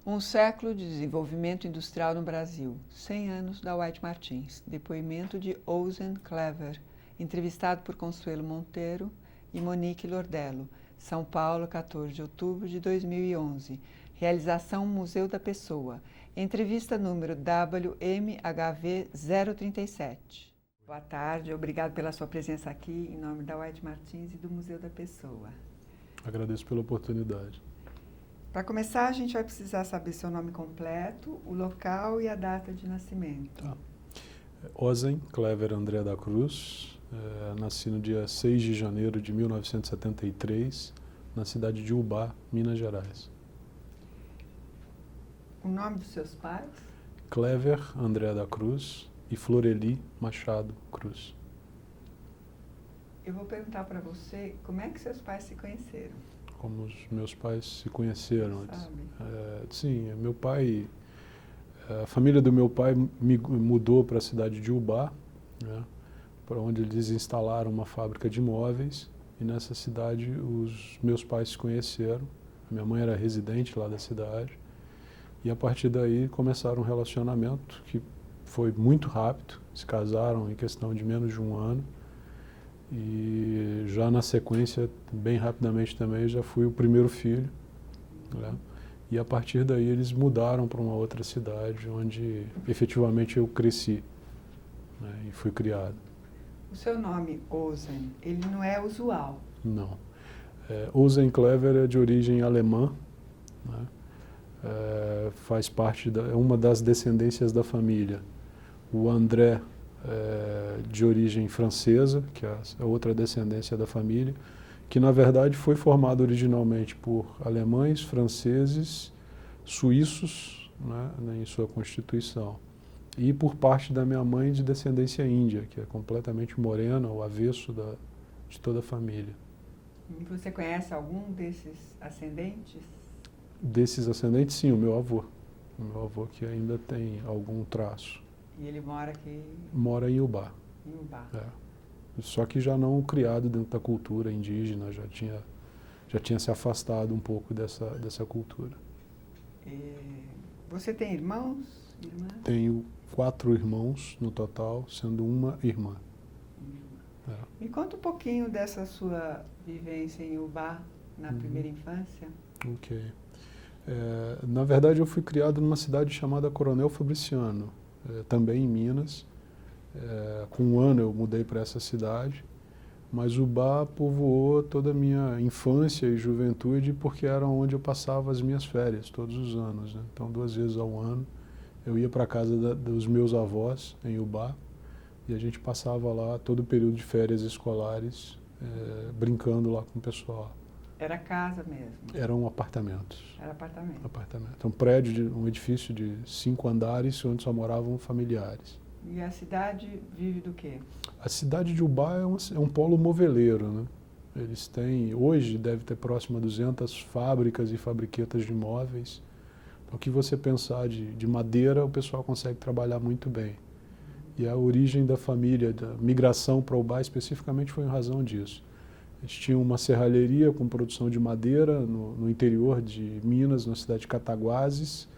Um século de desenvolvimento industrial no Brasil. 100 anos da White Martins. Depoimento de Ozen Clever, entrevistado por Consuelo Monteiro e Monique Lordello. São Paulo, 14 de outubro de 2011. Realização Museu da Pessoa. Entrevista número WMHV 037. Boa tarde, obrigado pela sua presença aqui em nome da White Martins e do Museu da Pessoa. Agradeço pela oportunidade. Para começar, a gente vai precisar saber seu nome completo, o local e a data de nascimento. Ozen Clever André da Cruz, nasci no dia 6 de janeiro de 1973, na cidade de Ubá, Minas Gerais. O nome dos seus pais? Clever André da Cruz e Floreli Machado Cruz. Eu vou perguntar para você como é que seus pais se conheceram. Como os meus pais se conheceram antes. Sabe? Sim, meu pai, a família do meu pai mudou para a cidade de Ubá, né, para onde eles instalaram uma fábrica de móveis, e nessa cidade os meus pais se conheceram. A minha mãe era residente lá da cidade, e a partir daí começaram um relacionamento que foi muito rápido, se casaram em questão de menos de um ano, e já na sequência, bem rapidamente também, já fui o primeiro filho, né? E a partir daí eles mudaram para uma outra cidade, onde efetivamente eu cresci, né, e fui criado. O seu nome, Ozen, ele não é usual. Não. Ozen Clever é de origem alemã, né? Faz parte é uma das descendências da família. O André de origem francesa, que é a outra descendência da família, que na verdade foi formado originalmente por alemães, franceses, suíços, né, em sua constituição, e por parte da minha mãe de descendência índia, que é completamente morena, o avesso de toda a família. Você conhece algum desses ascendentes? Desses ascendentes, sim, o meu avô. O meu avô que ainda tem algum traço. E ele mora aqui Mora em Ubá. em Ubá. Só que já não criado dentro da cultura indígena, já tinha se afastado um pouco dessa cultura. Você tem irmãos? Irmãs? Tenho 4 irmãos no total, sendo uma irmã. Me conta um pouquinho dessa sua vivência em Ubá na primeira infância. Ok. Na verdade, eu fui criado numa cidade chamada Coronel Fabriciano, também em Minas. Com um ano eu mudei para essa cidade, mas Ubá povoou toda a minha infância e juventude porque era onde eu passava as minhas férias todos os anos, né? Então 2 vezes ao ano eu ia para a casa dos meus avós em Ubá e a gente passava lá todo o período de férias escolares, brincando lá com o pessoal. Era casa mesmo? Eram apartamentos. Era apartamento? Apartamento. Um prédio, um edifício de 5 andares onde só moravam familiares. E a cidade vive do quê? A cidade de Ubá é um polo moveleiro, né? Eles têm, hoje deve ter próximo a 200 fábricas e fabriquetas de móveis. Então, o que você pensar de madeira, o pessoal consegue trabalhar muito bem. E a origem da família, da migração para Ubá especificamente foi em razão disso. Eles tinham uma serralheria com produção de madeira no interior de Minas, na cidade de Cataguases,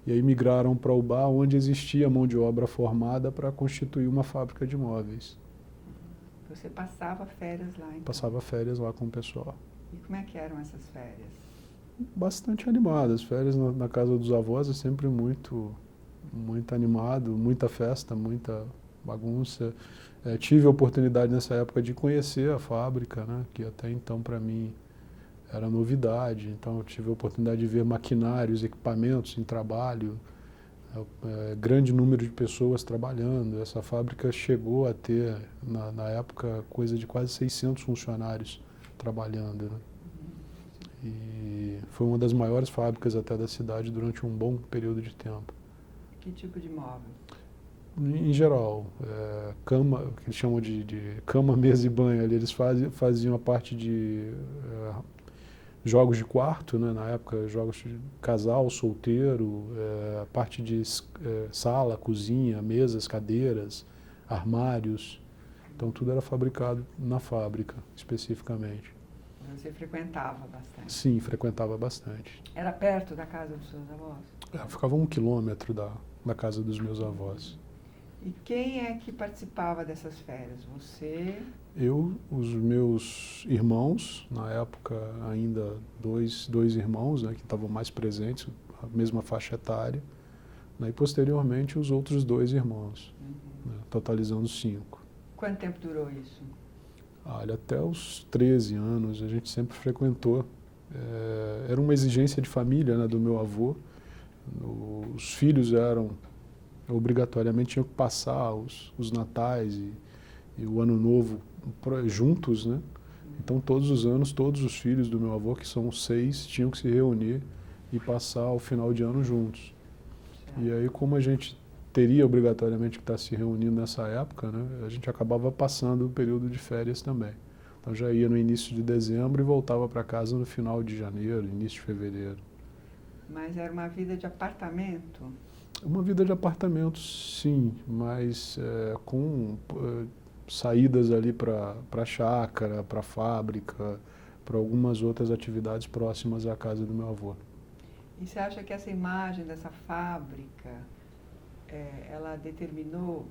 e aí migraram para Ubá, onde existia mão de obra formada para constituir uma fábrica de móveis. Você passava férias lá, então? Passava férias lá com o pessoal. E como é que eram essas férias? Bastante animadas. Férias na casa dos avós é sempre muito animado, muita festa, muita bagunça. Tive a oportunidade nessa época de conhecer a fábrica, né, que até então para mim era novidade. Então eu tive a oportunidade de ver maquinários, equipamentos em trabalho, grande número de pessoas trabalhando. Essa fábrica chegou a ter, na época, coisa de quase 600 funcionários trabalhando, né? E foi uma das maiores fábricas até da cidade durante um bom período de tempo. Que tipo de móvel? Em geral, cama, que eles chamam de cama, mesa e banho, ali eles faziam a parte de jogos de quarto, né, na época, jogos de casal, solteiro, a parte de sala, cozinha, mesas, cadeiras, armários. Então tudo era fabricado na fábrica, especificamente. Você frequentava bastante? Sim, frequentava bastante. Era perto da casa dos seus avós? Ficava 1 quilômetro da casa dos meus avós. E quem é que participava dessas férias? Você? Eu, os meus irmãos, na época ainda dois irmãos, né, que estavam mais presentes, a mesma faixa etária, né, e posteriormente os outros 2 irmãos, né, totalizando 5. Quanto tempo durou isso? Olha, até os 13 anos a gente sempre frequentou. Era uma exigência de família, né, do meu avô. Os filhos obrigatoriamente tinham que passar os natais e o ano novo juntos, né? Então todos os anos, todos os filhos do meu avô, que são 6, tinham que se reunir e passar o final de ano juntos. E aí, como a gente teria obrigatoriamente que estar se reunindo nessa época, né, a gente acabava passando o período de férias também. Então já ia no início de dezembro e voltava para casa no final de janeiro, início de fevereiro. Mas era uma vida de apartamento? Uma vida de apartamento, sim, mas com saídas ali para a chácara, para a fábrica, para algumas outras atividades próximas à casa do meu avô. E você acha que essa imagem dessa fábrica, ela determinou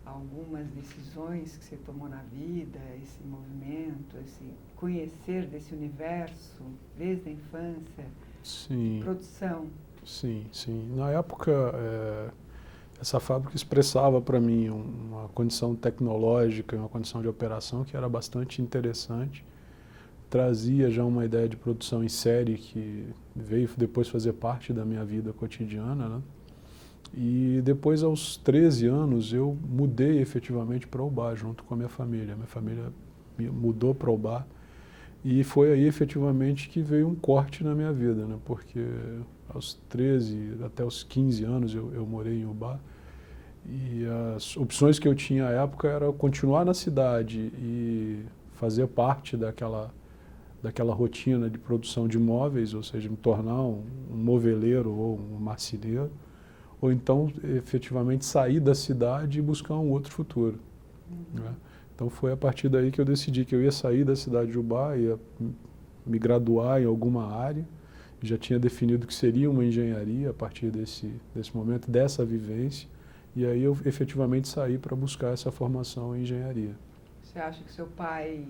algumas decisões que você tomou na vida, esse movimento, esse conhecer desse universo desde a infância, Sim, de produção? sim, sim. Na época, essa fábrica expressava para mim uma condição tecnológica, uma condição de operação que era bastante interessante. Trazia já uma ideia de produção em série que veio depois fazer parte da minha vida cotidiana, né? E depois, aos 13 anos, eu mudei efetivamente para Ubá, junto com a minha família. Minha família mudou para Ubá e foi aí efetivamente que veio um corte na minha vida, né? Porque aos 13 até os 15 anos eu morei em Ubá e as opções que eu tinha à época era continuar na cidade e fazer parte daquela rotina de produção de móveis, ou seja, me tornar um moveleiro ou um marceneiro, ou então efetivamente sair da cidade e buscar um outro futuro. Né? Então foi a partir daí que eu decidi que eu ia sair da cidade de Ubá, ia me graduar em alguma área, já tinha definido que seria uma engenharia a partir desse momento, dessa vivência, e aí eu efetivamente saí para buscar essa formação em engenharia. Você acha que seu pai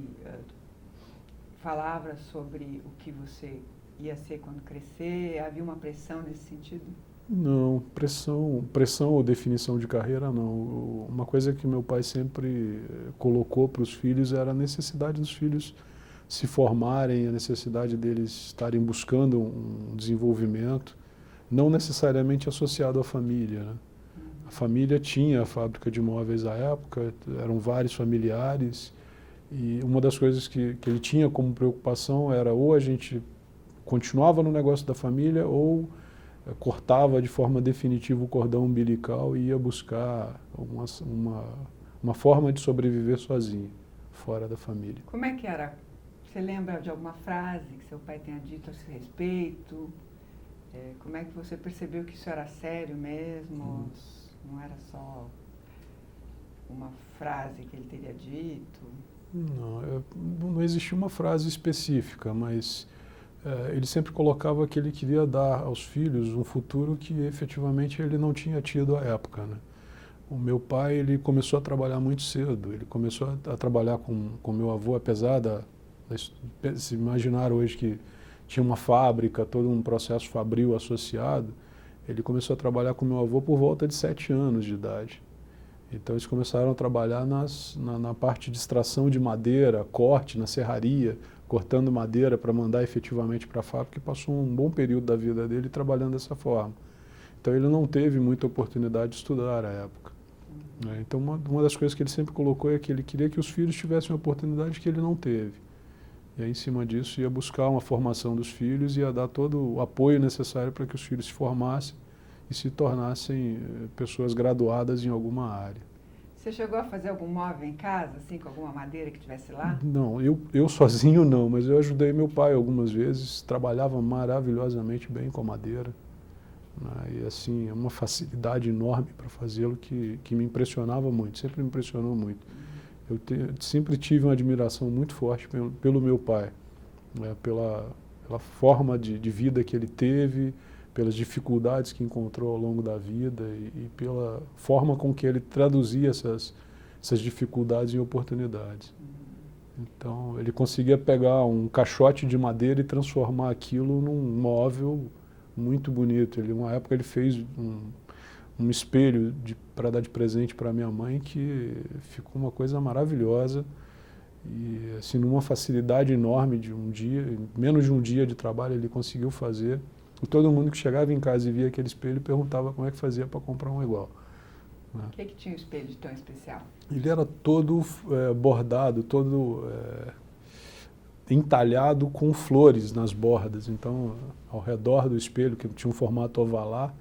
falava sobre o que você ia ser quando crescer? Havia uma pressão nesse sentido? Não, pressão ou definição de carreira não. Uma coisa que meu pai sempre colocou para os filhos era a necessidade dos filhos se formarem, a necessidade deles estarem buscando um desenvolvimento, não necessariamente associado à família, né? A família tinha a fábrica de móveis à época, eram vários familiares, e uma das coisas que ele tinha como preocupação era ou a gente continuava no negócio da família ou cortava de forma definitiva o cordão umbilical e ia buscar uma forma de sobreviver sozinho, fora da família. Como é que era? Você lembra de alguma frase que seu pai tenha dito a seu respeito? Como é que você percebeu que isso era sério mesmo? Não era só uma frase que ele teria dito? Não existia uma frase específica, mas ele sempre colocava que ele queria dar aos filhos um futuro que efetivamente ele não tinha tido à época, né? O meu pai, ele começou a trabalhar muito cedo, ele começou a trabalhar com meu avô, apesar se imaginar hoje que tinha uma fábrica, todo um processo fabril associado, ele começou a trabalhar com meu avô por volta de 7 anos de idade. Então eles começaram a trabalhar na parte de extração de madeira, corte, na serraria, cortando madeira para mandar efetivamente para a fábrica, e passou um bom período da vida dele trabalhando dessa forma. Então ele não teve muita oportunidade de estudar à época. Né? Então uma das coisas que ele sempre colocou é que ele queria que os filhos tivessem uma oportunidade que ele não teve. E aí, em cima disso, ia buscar uma formação dos filhos e ia dar todo o apoio necessário para que os filhos se formassem e se tornassem pessoas graduadas em alguma área. Você chegou a fazer algum móvel em casa, assim, com alguma madeira que tivesse lá? Não, eu sozinho não, mas eu ajudei meu pai algumas vezes, trabalhava maravilhosamente bem com a madeira. Né? E assim, é uma facilidade enorme para fazê-lo que me impressionava muito, sempre me impressionou muito. Eu sempre tive uma admiração muito forte pelo meu pai, né? Pela forma de vida que ele teve, pelas dificuldades que encontrou ao longo da vida e pela forma com que ele traduzia essas dificuldades em oportunidades. Então, ele conseguia pegar um caixote de madeira e transformar aquilo num móvel muito bonito. Uma época ele fez um espelho para dar de presente para minha mãe que ficou uma coisa maravilhosa e assim numa facilidade enorme de um dia, menos de um dia de trabalho ele conseguiu fazer. E todo mundo que chegava em casa e via aquele espelho perguntava como é que fazia para comprar um igual. O que tinha o espelho de tão especial? Ele era todo bordado, todo entalhado com flores nas bordas. Então, ao redor do espelho, que tinha um formato ovalar,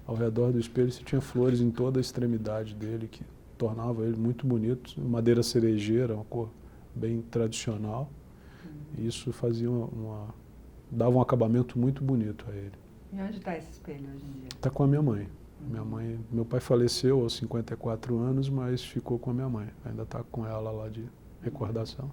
ao redor do espelho você tinha flores em toda a extremidade dele, que tornava ele muito bonito. Madeira cerejeira, uma cor bem tradicional. E isso fazia dava um acabamento muito bonito a ele. E onde está esse espelho hoje em dia? Está com a minha mãe. Meu pai faleceu aos 54 anos, mas ficou com a minha mãe. Ainda está com ela lá de recordação.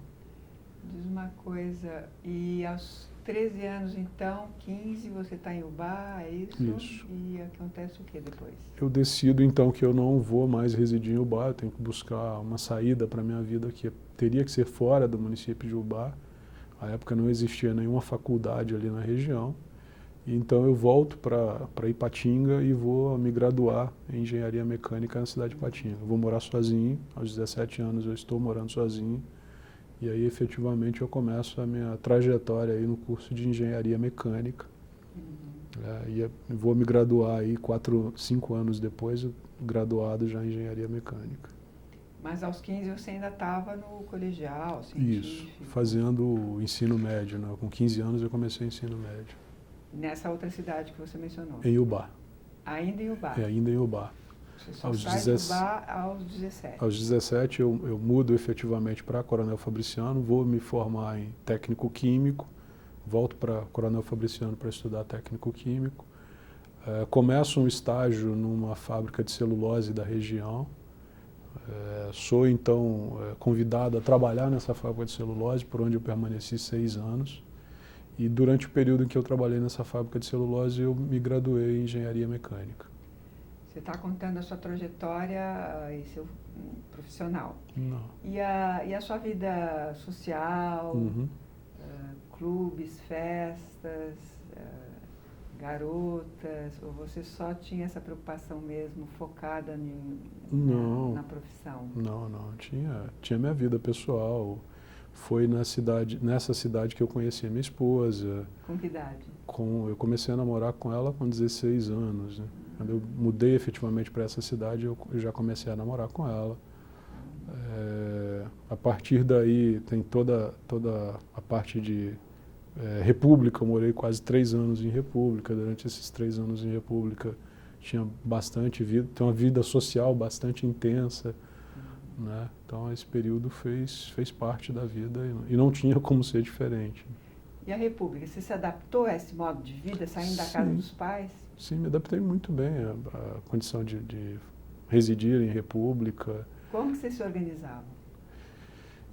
Diz uma coisa, e aos 13 anos então, 15, você está em Ubá, é isso? Isso. E acontece o que depois? Eu decido então que eu não vou mais residir em Ubá, eu tenho que buscar uma saída para a minha vida que teria que ser fora do município de Ubá. Na época não existia nenhuma faculdade ali na região. Então eu volto para Ipatinga e vou me graduar em engenharia mecânica na cidade de Ipatinga. Eu vou morar sozinho, aos 17 anos eu estou morando sozinho. E aí efetivamente eu começo a minha trajetória aí no curso de engenharia mecânica. E vou me graduar aí 5 anos depois, graduado já em engenharia mecânica. Mas aos 15 você ainda estava no colegial, científico? Isso, fazendo o ensino médio, né? Com 15 anos eu comecei o ensino médio. Nessa outra cidade que você mencionou? Em Ubá. Ainda em Ubá? Ainda em Ubá. Você só sai de Ubá aos 17? Aos 17 eu mudo efetivamente para Coronel Fabriciano, vou me formar em técnico químico, volto para Coronel Fabriciano para estudar técnico químico, começo um estágio numa fábrica de celulose da região, sou então convidado a trabalhar nessa fábrica de celulose, por onde eu permaneci 6 anos. E durante o período em que eu trabalhei nessa fábrica de celulose, eu me graduei em engenharia mecânica. Você está contando a sua trajetória e seu profissional. Não. E a sua vida social, clubes, festas, garotas, ou você só tinha essa preocupação mesmo focada na profissão? Não. Tinha minha vida pessoal. Foi nessa cidade que eu conheci a minha esposa. Com que idade? Eu comecei a namorar com ela com 16 anos. Né? Quando eu mudei efetivamente para essa cidade, eu já comecei a namorar com ela. A partir daí tem toda a parte de República. Eu morei quase 3 anos em República. Durante esses 3 anos em República tinha bastante vida, tem uma vida social bastante intensa. Né? Então esse período fez parte da vida e não tinha como ser diferente. E a República, você se adaptou a esse modo de vida, saindo da casa dos pais? Sim, me adaptei muito bem à condição de residir em República. Como você se organizava?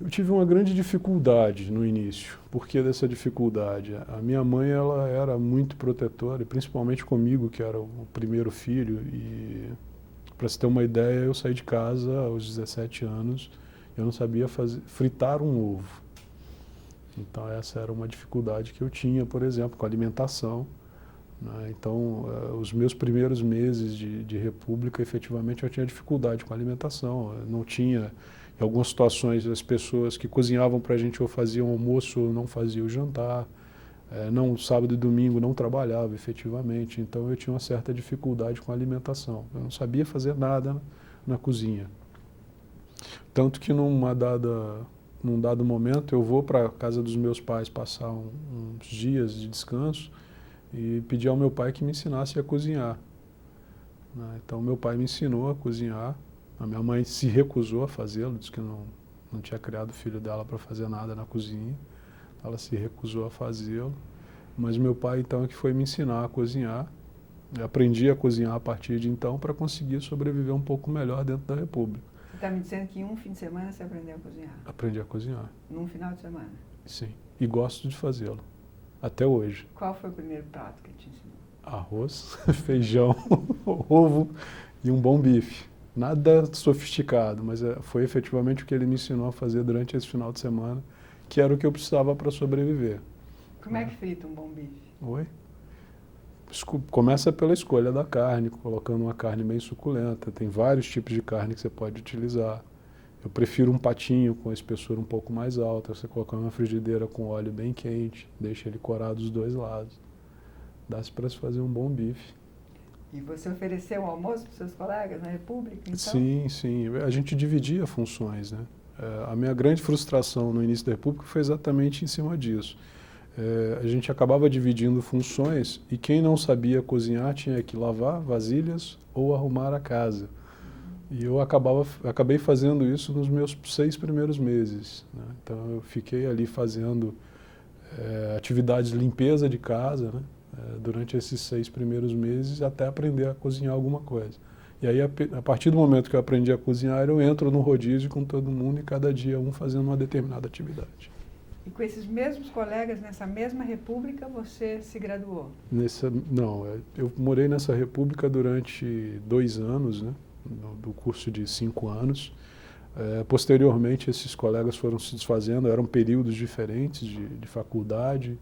Eu tive uma grande dificuldade no início. Por que dessa dificuldade? A minha mãe ela era muito protetora, principalmente comigo, que era o primeiro filho. E para você ter uma ideia, eu saí de casa aos 17 anos, eu não sabia fritar um ovo. Então essa era uma dificuldade que eu tinha, por exemplo, com a alimentação. Né? Então, os meus primeiros meses de República, efetivamente, eu tinha dificuldade com a alimentação. Eu não tinha, em algumas situações, as pessoas que cozinhavam para a gente ou faziam almoço ou não faziam o jantar. Não, sábado e domingo não trabalhava um então eu tinha uma certa dificuldade com a alimentação. Eu não sabia fazer nada na cozinha. Tanto que num dado momento eu vou para a casa dos meus pais passar uns dias de descanso e pedi ao meu pai que me ensinasse a cozinhar. Então meu pai me ensinou a cozinhar, a minha mãe se recusou a fazê-lo, disse que não tinha criado o filho dela para fazer nada na cozinha. Ela se recusou a fazê-lo, mas meu pai então é que foi me ensinar a cozinhar. Eu aprendi a cozinhar a partir de então para conseguir sobreviver um pouco melhor dentro da República. Você está me dizendo que em um fim de semana você aprendeu a cozinhar? Aprendi a cozinhar. Num final de semana? Sim, e gosto de fazê-lo, até hoje. Qual foi o primeiro prato que ele te ensinou? Arroz, feijão, ovo e um bom bife. Nada sofisticado, mas foi efetivamente o que ele me ensinou a fazer durante esse final de semana, que era o que eu precisava para sobreviver. Como é que frita um bom bife? Oi? Começa pela escolha da carne, colocando uma carne bem suculenta. Tem vários tipos de carne que você pode utilizar. Eu prefiro um patinho com a espessura um pouco mais alta. Você colocar uma frigideira com óleo bem quente, deixa ele corar dos dois lados. Dá-se para se fazer um bom bife. E você ofereceu um almoço para os seus colegas na República, então? Sim, sim. A gente dividia funções, né? A minha grande frustração no início da República foi exatamente em cima disso. A gente acabava dividindo funções e quem não sabia cozinhar tinha que lavar vasilhas ou arrumar a casa. E eu acabei fazendo isso nos meus 6 primeiros meses, né? Então eu fiquei ali fazendo atividades de limpeza de casa, né? Durante esses 6 primeiros meses até aprender a cozinhar alguma coisa. E aí a partir do momento que eu aprendi a cozinhar, eu entro no rodízio com todo mundo e cada dia um fazendo uma determinada atividade. E com esses mesmos colegas, nessa mesma república, você se graduou? Não, eu morei nessa república durante 2 anos, né? Do curso de 5 anos. Posteriormente, esses colegas foram se desfazendo, eram períodos diferentes de faculdade.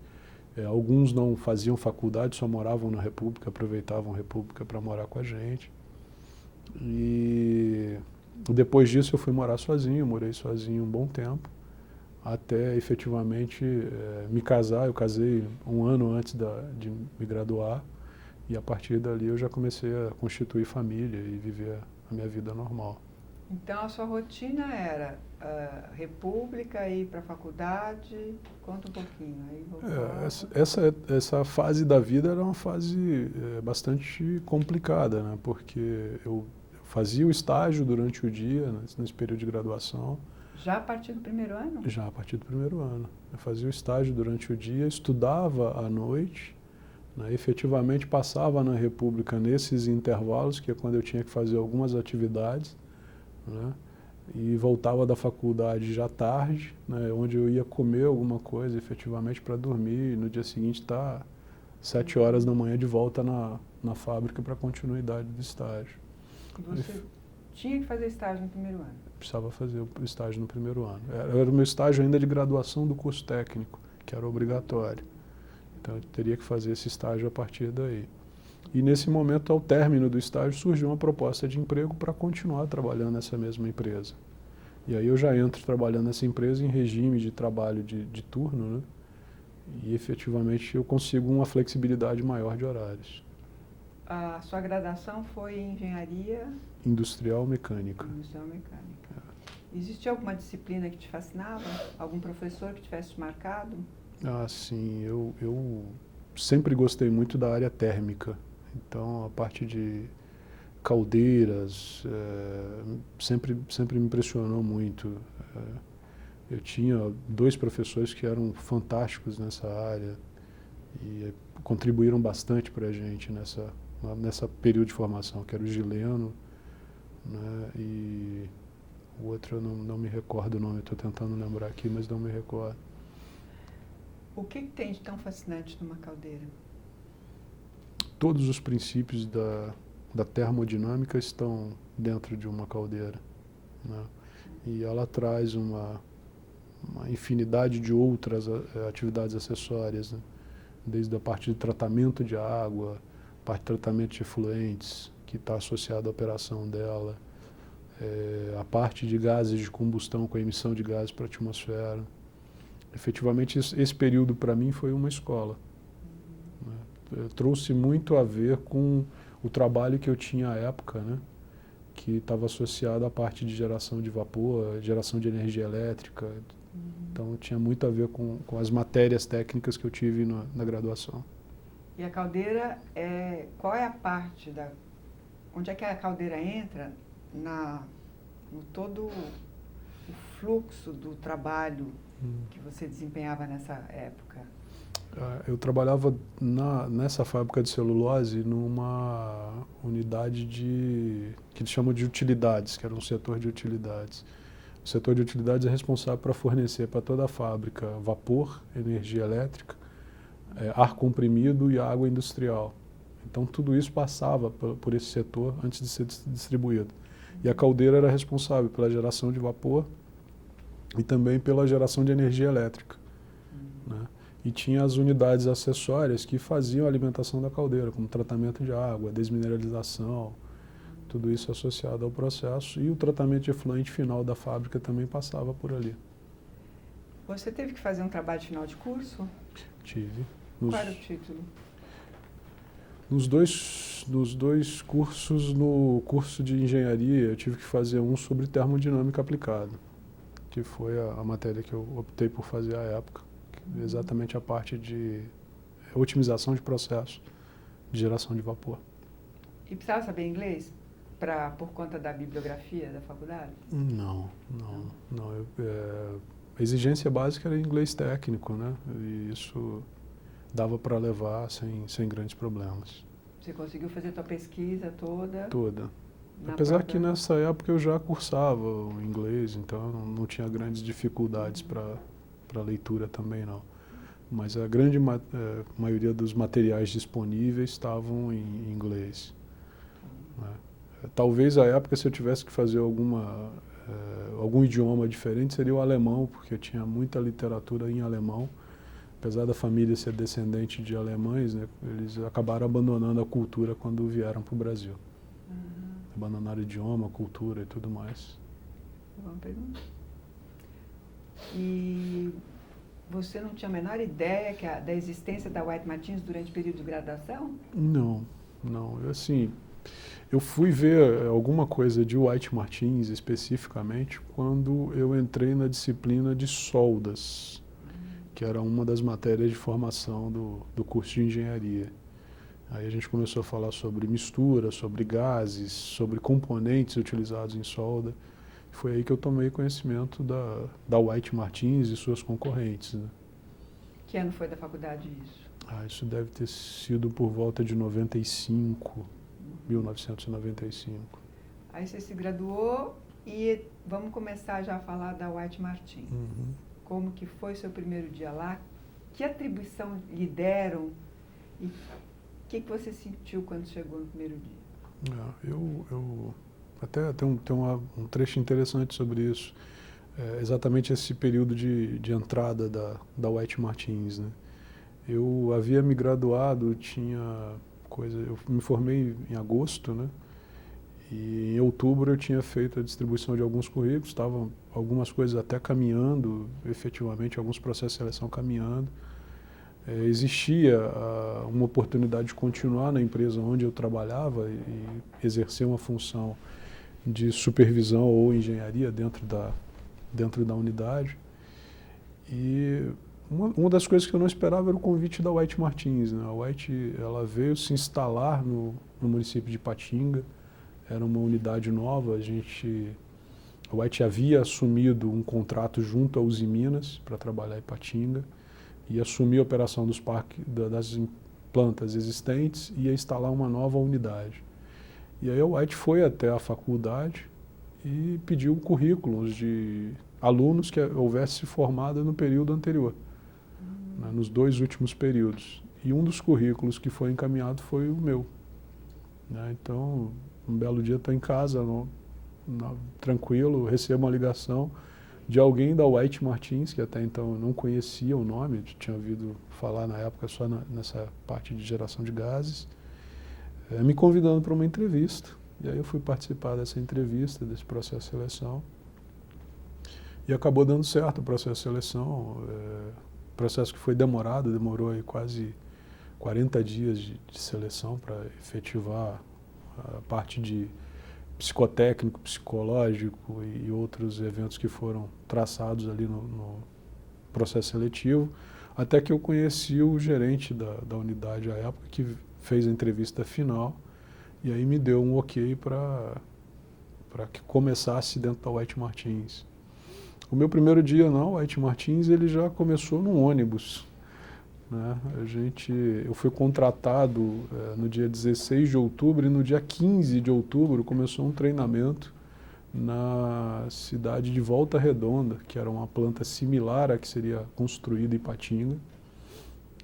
Alguns não faziam faculdade, só moravam na República, aproveitavam a República para morar com a gente. E depois disso eu fui morar sozinho, morei sozinho um bom tempo, até efetivamente me casar. Eu casei 1 ano antes de me graduar e a partir dali eu já comecei a constituir família e viver a minha vida normal. Então a sua rotina era República, ir para a faculdade, conta um pouquinho. Aí essa fase da vida era uma fase bastante complicada, né? Porque eu fazia o estágio durante o dia, nesse período de graduação. Já a partir do primeiro ano? Já a partir do primeiro ano. Eu fazia o estágio durante o dia, estudava à noite, né? Efetivamente passava na República nesses intervalos, que é quando eu tinha que fazer algumas atividades, né? E voltava da faculdade já tarde, né? Onde eu ia comer alguma coisa efetivamente para dormir e no dia seguinte estar 7 horas da manhã de volta na fábrica para a continuidade do estágio. E você tinha que fazer estágio no primeiro ano? Precisava fazer o estágio no primeiro ano. Era o meu estágio ainda de graduação do curso técnico, que era obrigatório. Então eu teria que fazer esse estágio a partir daí. E nesse momento, ao término do estágio, surgiu uma proposta de emprego para continuar trabalhando nessa mesma empresa. E aí eu já entro trabalhando nessa empresa em regime de trabalho de turno, né? E efetivamente eu consigo uma flexibilidade maior de horários. A sua graduação foi em engenharia? Industrial mecânica. Industrial mecânica. Existia alguma disciplina que te fascinava? Algum professor que tivesse te marcado? Ah, sim. Eu sempre gostei muito da área térmica. Então, a parte de caldeiras sempre me impressionou muito. Eu tinha 2 professores que eram fantásticos nessa área e contribuíram bastante para a gente nessa período de formação, que era o Gileno, né? E o outro eu não me recordo o nome, estou tentando lembrar aqui, mas não me recordo. O que tem de tão fascinante numa caldeira? Todos os princípios da termodinâmica estão dentro de uma caldeira, né? E ela traz uma infinidade de outras atividades acessórias, né? Desde a parte de tratamento de água, parte de tratamento de efluentes, que está associada à operação dela, a parte de gases de combustão com a emissão de gases para a atmosfera. Efetivamente, esse período para mim foi uma escola, né? Trouxe muito a ver com o trabalho que eu tinha à época, né? Que estava associado à parte de geração de vapor, geração de energia elétrica. Então tinha muito a ver com as matérias técnicas que eu tive na graduação. E a caldeira, qual é a parte onde é que a caldeira entra no todo o fluxo do trabalho que você desempenhava nessa época? Eu trabalhava nessa fábrica de celulose numa unidade que eles chamam de utilidades, que era um setor de utilidades. O setor de utilidades é responsável para fornecer para toda a fábrica vapor, energia elétrica, ar comprimido e água industrial. Então tudo isso passava por esse setor antes de ser distribuído. E a caldeira era responsável pela geração de vapor e também pela geração de energia elétrica, né? E tinha as unidades acessórias que faziam a alimentação da caldeira, como tratamento de água, desmineralização, tudo isso associado ao processo, e o tratamento de efluente final da fábrica também passava por ali. Você teve que fazer um trabalho de final de curso? Tive. Qual era o título? Nos dois cursos, no curso de engenharia, eu tive que fazer um sobre termodinâmica aplicada, que foi a matéria que eu optei por fazer à época, exatamente a parte de otimização de processo de geração de vapor. E precisava saber inglês por conta da bibliografia da faculdade? Não. A exigência básica era inglês técnico, né? E isso dava para levar sem grandes problemas. Você conseguiu fazer a sua pesquisa toda? Toda. Apesar que nessa época eu já cursava o inglês, então não tinha grandes dificuldades para leitura também não. Mas a grande maioria dos materiais disponíveis estavam em inglês, né? Talvez à época, se eu tivesse que fazer algum idioma diferente, seria o alemão, porque tinha muita literatura em alemão. Apesar da família ser descendente de alemães, né, eles acabaram abandonando a cultura quando vieram para o Brasil. Abandonaram o idioma, a cultura e tudo mais. Boa pergunta. E você não tinha a menor ideia da existência da White Martins durante o período de graduação? Não. Eu fui ver alguma coisa de White Martins especificamente quando eu entrei na disciplina de soldas, que era uma das matérias de formação do curso de engenharia. Aí a gente começou a falar sobre mistura, sobre gases, sobre componentes utilizados em solda. Foi aí que eu tomei conhecimento da White Martins e suas concorrentes, né? Que ano foi da faculdade isso? Isso deve ter sido por volta de 1995. Aí você se graduou e vamos começar já a falar da White Martins. Como que foi seu primeiro dia lá? Que atribuição lhe deram? E o que você sentiu quando chegou no primeiro dia? Até tem um trecho interessante sobre isso. Exatamente esse período de entrada da White Martins, né? Eu havia me graduado, eu me formei em agosto, né? E em outubro eu tinha feito a distribuição de alguns currículos, estavam algumas coisas até caminhando, efetivamente, alguns processos de seleção caminhando. Existia uma oportunidade de continuar na empresa onde eu trabalhava e exercer uma função de supervisão ou engenharia dentro da unidade. E uma das coisas que eu não esperava era o convite da White Martins, né? A White, ela veio se instalar no município de Ipatinga. Era uma unidade nova, a White havia assumido um contrato junto à Uzi Minas para trabalhar em Ipatinga e assumir a operação das plantas existentes e ia instalar uma nova unidade. E aí a White foi até a faculdade e pediu currículos de alunos que houvesse se formado no período anterior, né, nos 2 últimos períodos. E um dos currículos que foi encaminhado foi o meu, né? Então, um belo dia estou em casa, tranquilo, recebo uma ligação de alguém da White Martins, que até então eu não conhecia o nome, tinha ouvido falar na época só nessa parte de geração de gases, me convidando para uma entrevista. E aí eu fui participar dessa entrevista, desse processo de seleção, e acabou dando certo o processo de seleção, processo que foi demorou aí quase 40 dias de seleção para efetivar a parte de psicotécnico, psicológico e outros eventos que foram traçados ali no processo seletivo, até que eu conheci o gerente da unidade à época, que fez a entrevista final, e aí me deu um ok para que começasse dentro da White Martins. O meu primeiro dia na White Martins, ele já começou num ônibus, né? Eu fui contratado no dia 16 de outubro e no dia 15 de outubro começou um treinamento na cidade de Volta Redonda, que era uma planta similar à que seria construída em Ipatinga.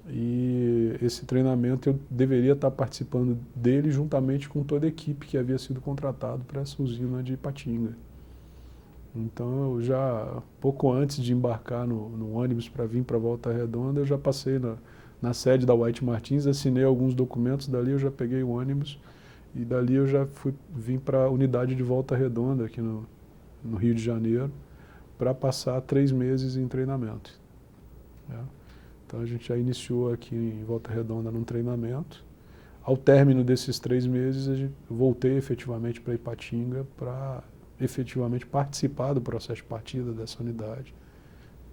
E esse treinamento eu deveria estar participando dele juntamente com toda a equipe que havia sido contratado para essa usina de Ipatinga. Então eu já, pouco antes de embarcar no ônibus para vir para Volta Redonda, eu já passei na sede da White Martins, assinei alguns documentos, dali eu já peguei o ônibus e dali eu já vim para a unidade de Volta Redonda aqui no Rio de Janeiro para passar 3 meses em treinamento. Né? Então a gente já iniciou aqui em Volta Redonda num treinamento. Ao término desses 3 meses, eu voltei efetivamente para Ipatinga para efetivamente participar do processo de partida dessa unidade.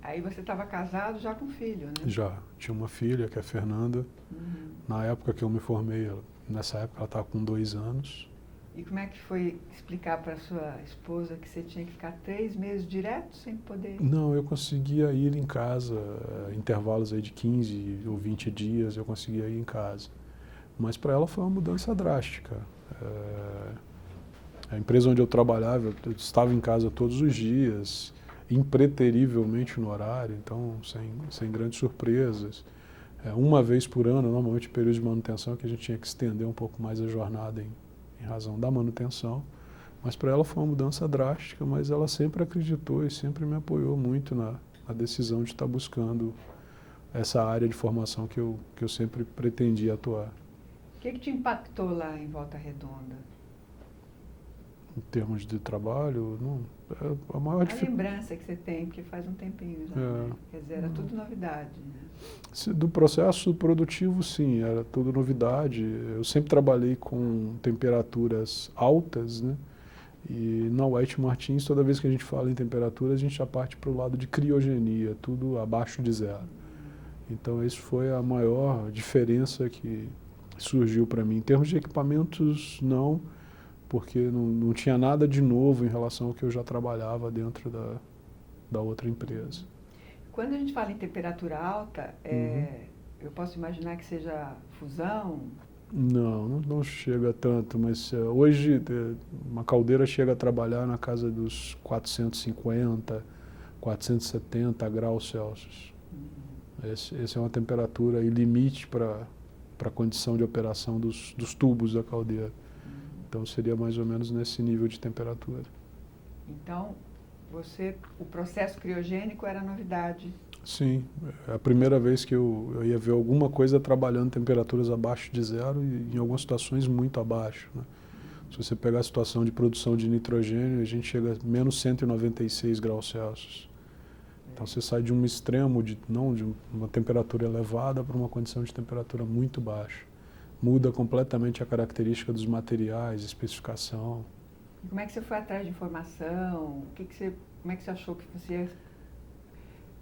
Aí você estava casado já com filho, né? Já. Tinha uma filha, que é a Fernanda. Uhum. Na época que eu me formei, nessa época ela estava com 2 anos. E como é que foi explicar para sua esposa que você tinha que ficar 3 meses direto sem poder? Não, eu conseguia ir em casa, intervalos aí de 15 ou 20 dias, eu conseguia ir em casa. Mas para ela foi uma mudança drástica. A empresa onde eu trabalhava, eu estava em casa todos os dias, impreterivelmente no horário, então sem grandes surpresas. Uma vez por ano, normalmente período de manutenção, que a gente tinha que estender um pouco mais a jornada em razão da manutenção. Mas para ela foi uma mudança drástica, mas ela sempre acreditou e sempre me apoiou muito na decisão de estar buscando essa área de formação que eu sempre pretendia atuar. O que te impactou lá em Volta Redonda? Em termos de trabalho, não, a maior dificuldade. A lembrança que você tem, porque faz um tempinho já, né? Quer dizer, era tudo novidade, né? Do processo produtivo, sim, era tudo novidade. Eu sempre trabalhei com temperaturas altas, né? E na White Martins, toda vez que a gente fala em temperatura, a gente já parte para o lado de criogenia, tudo abaixo de 0. Então, isso foi a maior diferença que surgiu para mim. Em termos de equipamentos, não, porque não tinha nada de novo em relação ao que eu já trabalhava dentro da outra empresa. Quando a gente fala em temperatura alta, eu posso imaginar que seja fusão? Não chega tanto, mas hoje uma caldeira chega a trabalhar na casa dos 450, 470 graus Celsius. Essa é uma temperatura e limite para a condição de operação dos tubos da caldeira. Então seria mais ou menos nesse nível de temperatura. Então, o processo criogênico era novidade? Sim, é a primeira vez que eu ia ver alguma coisa trabalhando em temperaturas abaixo de 0 e em algumas situações muito abaixo, né? Se você pegar a situação de produção de nitrogênio, a gente chega a menos 196 graus Celsius. Então você sai de um extremo, não de uma temperatura elevada para uma condição de temperatura muito baixa. Muda completamente a característica dos materiais, especificação. E como é que você foi atrás de informação? Como é que você achou que você ia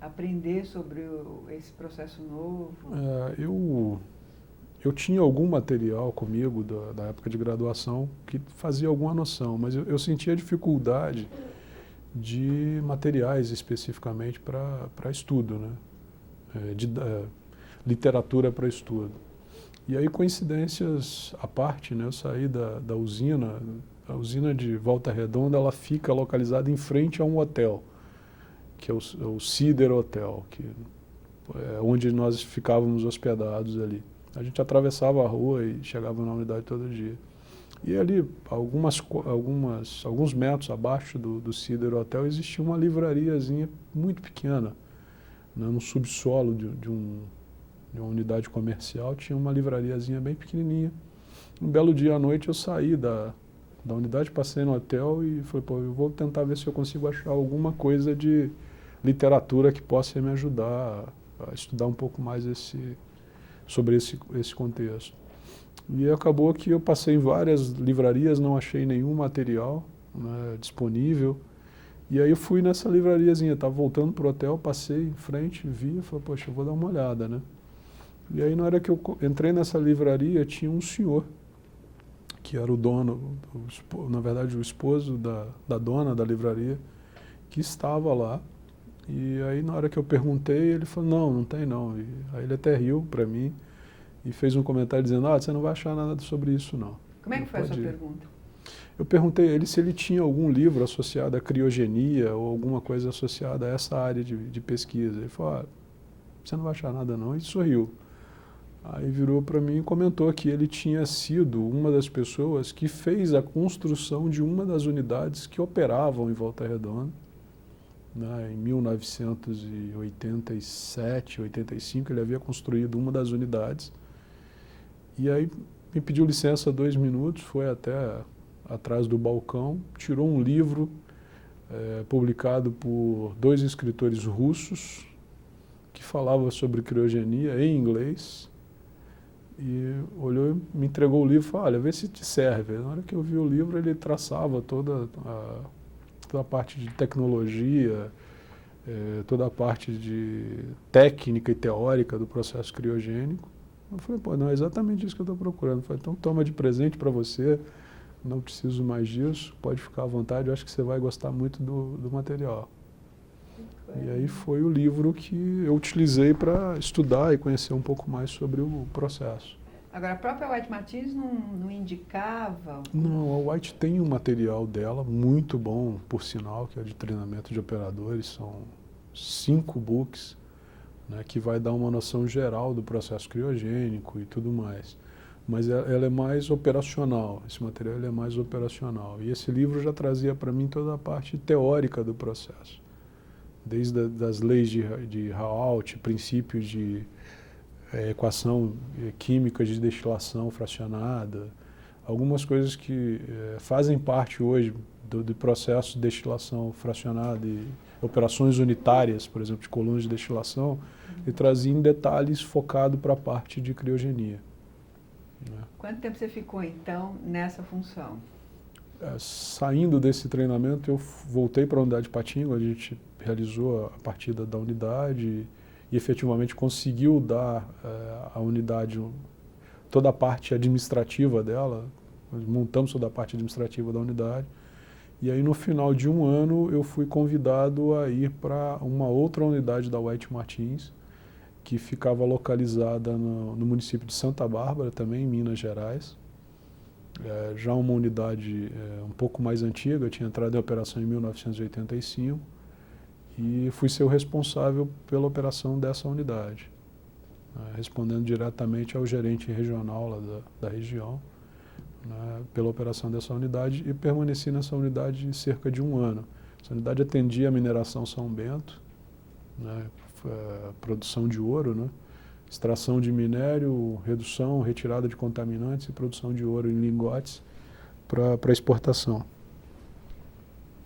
aprender sobre esse processo novo? Eu tinha algum material comigo da época de graduação que fazia alguma noção, mas eu sentia dificuldade de materiais especificamente para estudo, né? Literatura para estudo. E aí, coincidências à parte, né? Eu saí da usina, a usina de Volta Redonda, ela fica localizada em frente a um hotel, que é o Cider Hotel, que é onde nós ficávamos hospedados ali. A gente atravessava a rua e chegava na unidade todo dia. E ali, alguns metros abaixo do Cider Hotel, existia uma livrariazinha muito pequena, né, no subsolo de uma unidade comercial, tinha uma livrariazinha bem pequenininha. Um belo dia à noite eu saí da unidade, passei no hotel e falei, pô, eu vou tentar ver se eu consigo achar alguma coisa de literatura que possa me ajudar a estudar um pouco mais sobre esse contexto. E acabou que eu passei em várias livrarias, não achei nenhum material, né, disponível. E aí eu fui nessa livrariazinha, estava voltando para o hotel, passei em frente, vi e falei, poxa, eu vou dar uma olhada, né? E aí na hora que eu entrei nessa livraria, tinha um senhor, que era o dono, na verdade o esposo da dona da livraria, que estava lá. E aí na hora que eu perguntei, ele falou, não tem não. E aí ele até riu para mim e fez um comentário dizendo, você não vai achar nada sobre isso não. Como é que foi a sua pergunta? Eu perguntei a ele se ele tinha algum livro associado à criogenia ou alguma coisa associada a essa área de pesquisa. Ele falou, você não vai achar nada não, e sorriu. Aí virou para mim e comentou que ele tinha sido uma das pessoas que fez a construção de uma das unidades que operavam em Volta Redonda, né, em 1987, 85, ele havia construído uma das unidades. E aí me pediu licença 2 minutos, foi até atrás do balcão, tirou um livro publicado por 2 escritores russos que falava sobre criogenia em inglês. E olhou, me entregou o livro e falou, olha, vê se te serve. Na hora que eu vi o livro, ele traçava toda a parte de tecnologia, toda a parte de técnica e teórica do processo criogênico. Eu falei, pô, não, é exatamente isso que eu estou procurando. Eu falei, então toma de presente para você, não preciso mais disso, pode ficar à vontade, eu acho que você vai gostar muito do material. E aí foi o livro que eu utilizei para estudar e conhecer um pouco mais sobre o processo. Agora, a própria White Martins não indicava? Não, a White tem um material dela muito bom, por sinal, que é de treinamento de operadores, são 5 books, né, que vai dar uma noção geral do processo criogênico e tudo mais. Mas ela é mais operacional, esse material ele é mais operacional. E esse livro já trazia para mim toda a parte teórica do processo. Desde das leis de Raoult, princípios de equação química de destilação fracionada, algumas coisas que fazem parte hoje do processo de destilação fracionada e operações unitárias, por exemplo, de colunas de destilação, e trazia em detalhes focado para a parte de criogenia. Né? Quanto tempo você ficou, então, nessa função? Saindo desse treinamento, eu voltei para a unidade Patinga, a gente realizou a partida da unidade e efetivamente conseguiu dar à unidade toda a parte administrativa dela, nós montamos toda a parte administrativa da unidade, e aí no final de 1 ano eu fui convidado a ir para uma outra unidade da White Martins, que ficava localizada no município de Santa Bárbara, também em Minas Gerais. Já uma unidade um pouco mais antiga, tinha entrado em operação em 1985, e fui ser o responsável pela operação dessa unidade, respondendo diretamente ao gerente regional lá da região, né, pela operação dessa unidade, e permaneci nessa unidade cerca de 1 ano. Essa unidade atendia a mineração São Bento, né, produção de ouro, né, extração de minério, redução, retirada de contaminantes e produção de ouro em lingotes para exportação.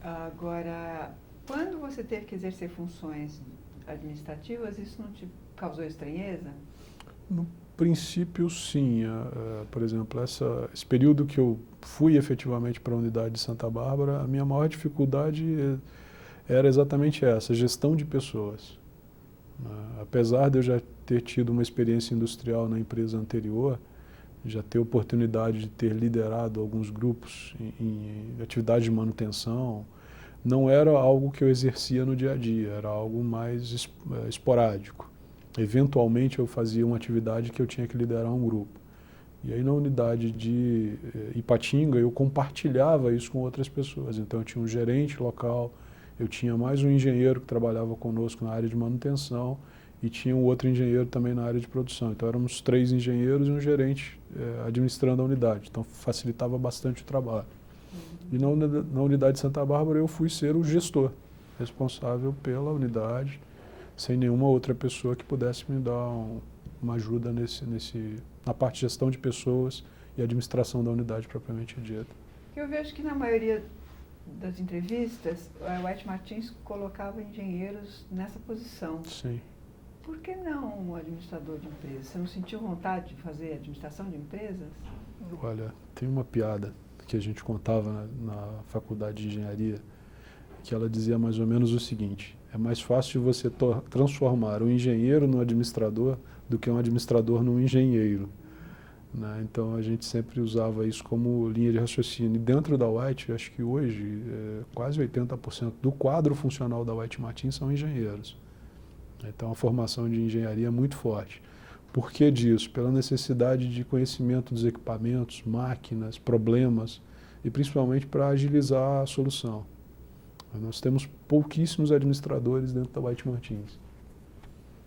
Agora, quando você teve que exercer funções administrativas, isso não te causou estranheza? No princípio, sim. Por exemplo, esse período que eu fui efetivamente para a unidade de Santa Bárbara, a minha maior dificuldade era exatamente essa, gestão de pessoas. Apesar de eu já ter tido uma experiência industrial na empresa anterior, já ter oportunidade de ter liderado alguns grupos em atividade de manutenção, não era algo que eu exercia no dia a dia, era algo mais esporádico. Eventualmente eu fazia uma atividade que eu tinha que liderar um grupo. E aí na unidade de Ipatinga eu compartilhava isso com outras pessoas. Então eu tinha um gerente local, eu tinha mais um engenheiro que trabalhava conosco na área de manutenção e tinha um outro engenheiro também na área de produção. Então éramos 3 engenheiros e um gerente administrando a unidade. Então facilitava bastante o trabalho. E na unidade de Santa Bárbara eu fui ser o gestor, responsável pela unidade, sem nenhuma outra pessoa que pudesse me dar uma ajuda na parte de gestão de pessoas e administração da unidade propriamente dita. Eu vejo que na maioria das entrevistas, a White Martins colocava engenheiros nessa posição. Sim. Por que não um administrador de empresas? Você não sentiu vontade de fazer administração de empresas? Olha, tem uma piada que a gente contava na faculdade de engenharia, que ela dizia mais ou menos o seguinte: é mais fácil você transformar um engenheiro num administrador do que um administrador num engenheiro. Né? Então a gente sempre usava isso como linha de raciocínio. E dentro da White, acho que hoje quase 80% do quadro funcional da White Martins são engenheiros. Então a formação de engenharia é muito forte. Por que disso? Pela necessidade de conhecimento dos equipamentos, máquinas, problemas, e principalmente para agilizar a solução. Nós temos pouquíssimos administradores dentro da White Martins.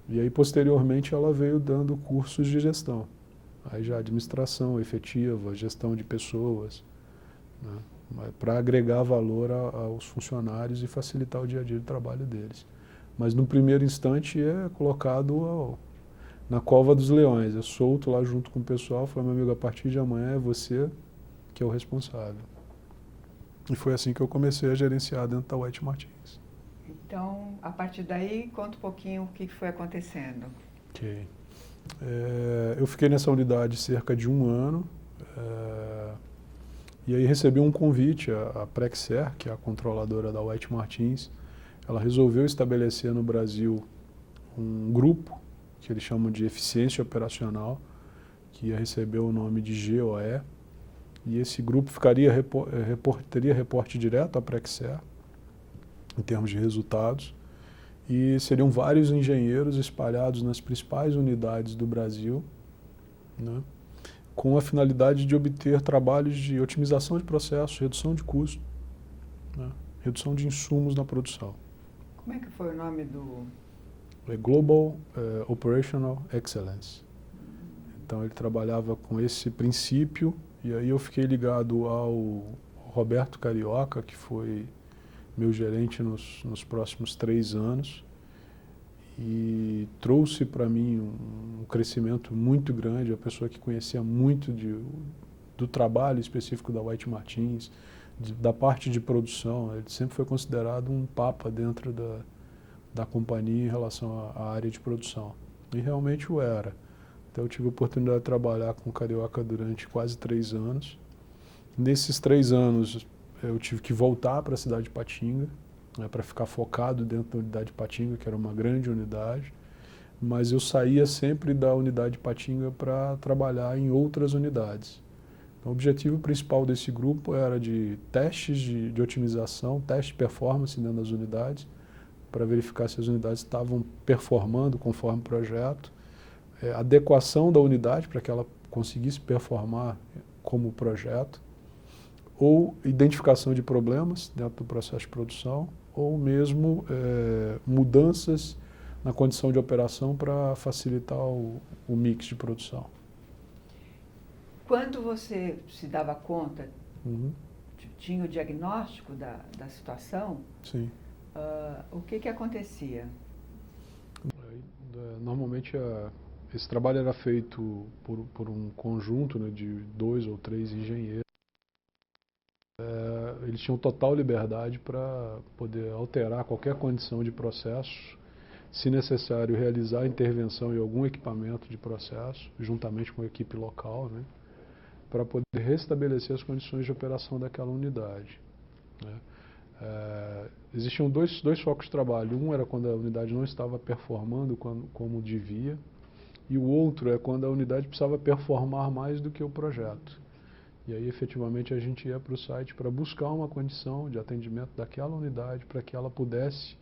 E aí, posteriormente, ela veio dando cursos de gestão. Aí já administração efetiva, gestão de pessoas, né? Para agregar valor aos funcionários e facilitar o dia a dia de trabalho deles. Mas no primeiro instante é colocado na cova dos leões, é solto lá junto com o pessoal, fala, meu amigo, a partir de amanhã é você que é o responsável. E foi assim que eu comecei a gerenciar dentro da White Martins. Então, a partir daí, conta um pouquinho o que foi acontecendo. Ok. Eu fiquei nessa unidade cerca de 1 ano, e aí recebi um convite, a Praxair, que é a controladora da White Martins, ela resolveu estabelecer no Brasil um grupo, que eles chamam de eficiência operacional, que ia receber o nome de GOE, e esse grupo teria reporte direto à Praxair, em termos de resultados, e seriam vários engenheiros espalhados nas principais unidades do Brasil, né, com a finalidade de obter trabalhos de otimização de processos, redução de custo, né, redução de insumos na produção. Como é que foi o nome do... É Global Operational Excellence. Então ele trabalhava com esse princípio, e aí eu fiquei ligado ao Roberto Carioca, que foi meu gerente nos próximos 3 anos, e trouxe para mim um crescimento muito grande, a pessoa que conhecia muito do trabalho específico da White Martins, da parte de produção. Ele sempre foi considerado um papa dentro da companhia em relação à área de produção. E realmente o era. Então eu tive a oportunidade de trabalhar com o Carioca durante quase 3 anos. Nesses 3 anos eu tive que voltar para a cidade de Patinga, né, para ficar focado dentro da unidade de Patinga, que era uma grande unidade, mas eu saía sempre da unidade de Patinga para trabalhar em outras unidades. Então, o objetivo principal desse grupo era de testes de otimização, teste de performance dentro das unidades, para verificar se as unidades estavam performando conforme o projeto, adequação da unidade para que ela conseguisse performar como projeto, ou identificação de problemas dentro do processo de produção, ou mesmo mudanças na condição de operação para facilitar o mix de produção. Quando você se dava conta, Uhum. tinha o diagnóstico da situação, Sim. O que acontecia? Normalmente esse trabalho era feito por um conjunto, né, de 2 ou 3 engenheiros. Eles tinham total liberdade para poder alterar qualquer condição de processo, se necessário realizar a intervenção em algum equipamento de processo, juntamente com a equipe local, né, para poder restabelecer as condições de operação daquela unidade, né. Existiam dois focos de trabalho. Um era quando a unidade não estava performando como devia, e o outro é quando a unidade precisava performar mais do que o projeto. E aí, efetivamente, a gente ia para o site para buscar uma condição de atendimento daquela unidade para que ela pudesse,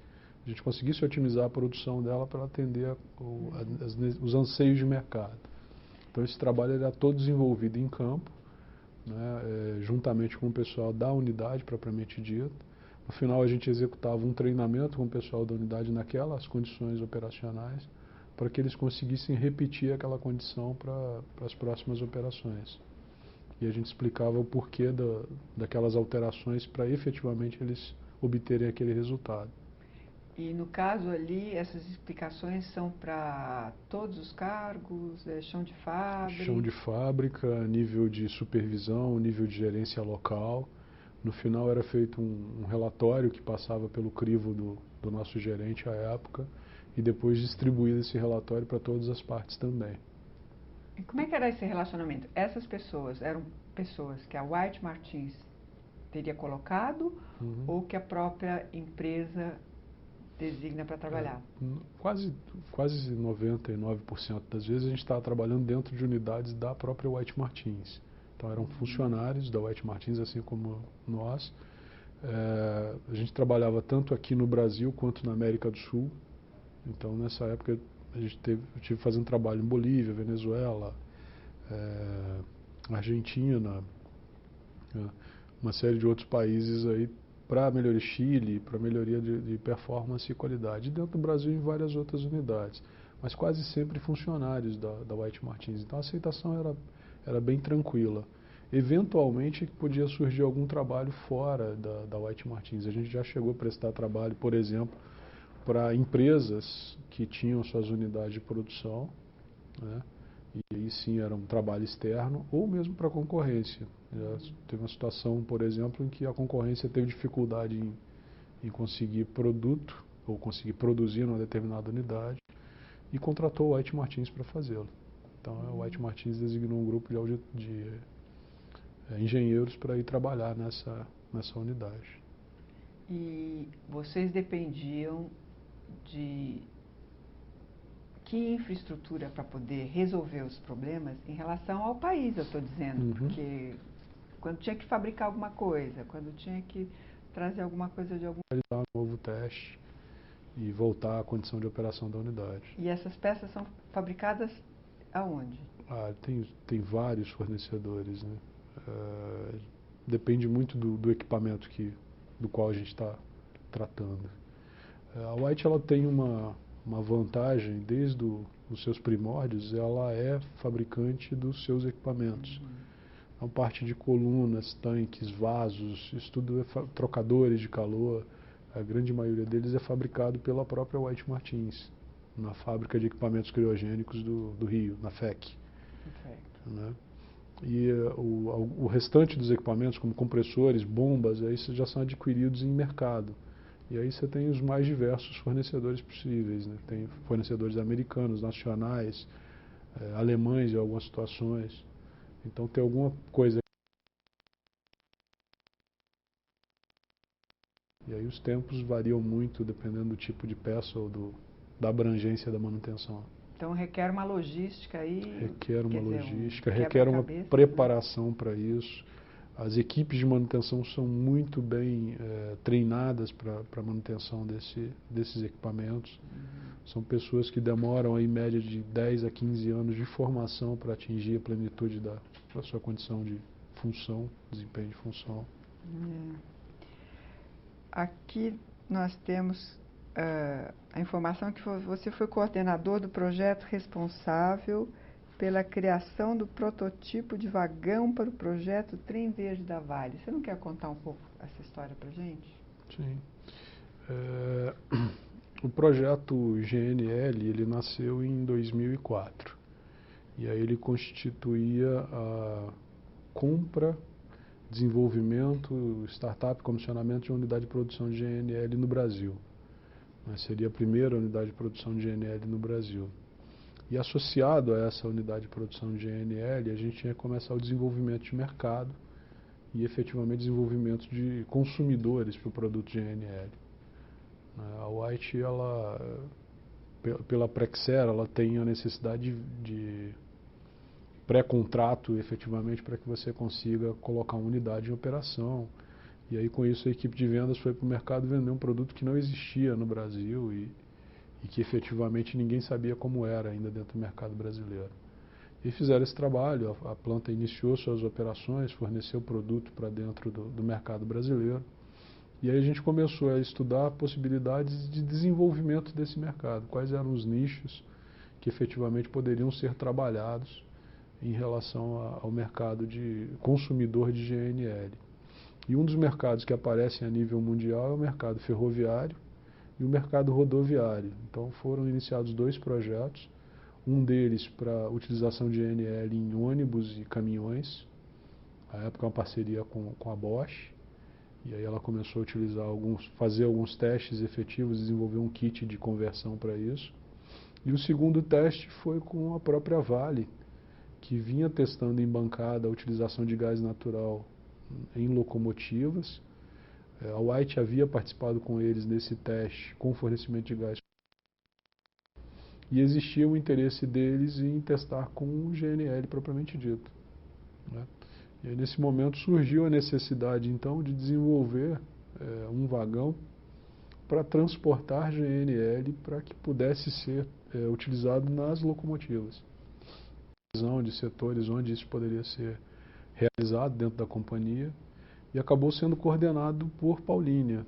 a gente conseguisse otimizar a produção dela para atender os anseios de mercado. Então, esse trabalho era todo desenvolvido em campo, né, juntamente com o pessoal da unidade propriamente dita. No final, a gente executava um treinamento com o pessoal da unidade naquelas condições operacionais, para que eles conseguissem repetir aquela condição para as próximas operações. E a gente explicava o porquê daquelas alterações para efetivamente eles obterem aquele resultado. E no caso ali, essas explicações são para todos os cargos, chão de fábrica? Chão de fábrica, nível de supervisão, nível de gerência local. No final era feito um relatório que passava pelo crivo do nosso gerente à época, e depois distribuído esse relatório para todas as partes também. E como é que era esse relacionamento? Essas pessoas eram pessoas que a White Martins teria colocado, ou que a própria empresa designa para trabalhar? Quase 99% das vezes a gente estava trabalhando dentro de unidades da própria White Martins. Então eram funcionários da White Martins, assim como nós. A gente trabalhava tanto aqui no Brasil quanto na América do Sul. Então nessa época eu tive fazendo trabalho em Bolívia, Venezuela, Argentina, uma série de outros países aí, para melhoria, Chile, para melhoria de performance e qualidade. E dentro do Brasil, em várias outras unidades. mas quase sempre funcionários da White Martins. Então a aceitação era bem tranquila. Eventualmente podia surgir algum trabalho fora da White Martins. A gente já chegou a prestar trabalho, por exemplo, para empresas que tinham suas unidades de produção, né? E aí sim era um trabalho externo, ou mesmo para a concorrência. Já teve uma situação, por exemplo, em que a concorrência teve dificuldade em conseguir produto, ou conseguir produzir numa determinada unidade, e contratou o White Martins para fazê-lo. Então o White Martins designou um grupo de engenheiros para ir trabalhar nessa unidade. E vocês dependiam de que infraestrutura para poder resolver os problemas em relação ao país, eu estou dizendo, porque quando tinha que fabricar alguma coisa, quando tinha que trazer alguma coisa de algum... Realizar um novo teste e voltar à condição de operação da unidade. E essas peças são fabricadas aonde? Tem vários fornecedores, né? Depende muito do equipamento do qual a gente está tratando. A White ela tem uma vantagem, desde os seus primórdios, ela é fabricante dos seus equipamentos. Então, parte de colunas, tanques, vasos, isso tudo trocadores de calor, a grande maioria deles é fabricado pela própria White Martins, na fábrica de equipamentos criogênicos do Rio, na FEC. Né? E o restante dos equipamentos, como compressores, bombas, aí já são adquiridos em mercado. E aí você tem os mais diversos fornecedores possíveis, né? Tem fornecedores americanos, nacionais, alemães em algumas situações. Então tem alguma coisa. E aí os tempos variam muito dependendo do tipo de peça ou da abrangência da manutenção. Então requer uma logística aí. Requer uma logística, dizer, requer uma preparação, né, para isso. As equipes de manutenção são muito bem treinadas para a manutenção desses equipamentos. São pessoas que demoram em média de 10 a 15 anos de formação para atingir a plenitude da sua condição de função, desempenho de função. Aqui nós temos a informação que você foi coordenador do projeto responsável pela criação do prototipo de vagão para o projeto Trem Verde da Vale. Você não quer contar um pouco essa história para a gente? Sim. O projeto GNL, ele nasceu em 2004. E aí ele constituía a compra, desenvolvimento, startup, comissionamento de uma unidade de produção de GNL no Brasil. Seria a primeira unidade de produção de GNL no Brasil. E associado a essa unidade de produção de GNL, a gente tinha que começar o desenvolvimento de mercado e efetivamente desenvolvimento de consumidores para o produto GNL. A White, pela Praxair, ela tem a necessidade de pré-contrato efetivamente para que você consiga colocar uma unidade em operação. E aí com isso a equipe de vendas foi para o mercado vender um produto que não existia no Brasil e que efetivamente ninguém sabia como era ainda dentro do mercado brasileiro. E fizeram esse trabalho, a planta iniciou suas operações, forneceu produto para dentro do mercado brasileiro. E aí a gente começou a estudar possibilidades de desenvolvimento desse mercado, quais eram os nichos que efetivamente poderiam ser trabalhados em relação ao mercado de consumidor de GNL. E um dos mercados que aparecem a nível mundial é o mercado ferroviário e o mercado rodoviário. Então foram iniciados 2 projetos, um deles para utilização de GNL em ônibus e caminhões, na época uma parceria com a Bosch, e aí ela começou a utilizar fazer alguns testes efetivos, desenvolver um kit de conversão para isso. E o segundo teste foi com a própria Vale, que vinha testando em bancada a utilização de gás natural em locomotivas. A White havia participado com eles nesse teste com fornecimento de gás. E existia o interesse deles em testar com o GNL propriamente dito, né? E aí, nesse momento surgiu a necessidade então de desenvolver um vagão para transportar GNL para que pudesse ser utilizado nas locomotivas. Visão de setores onde isso poderia ser realizado dentro da companhia e acabou sendo coordenado por Paulínia.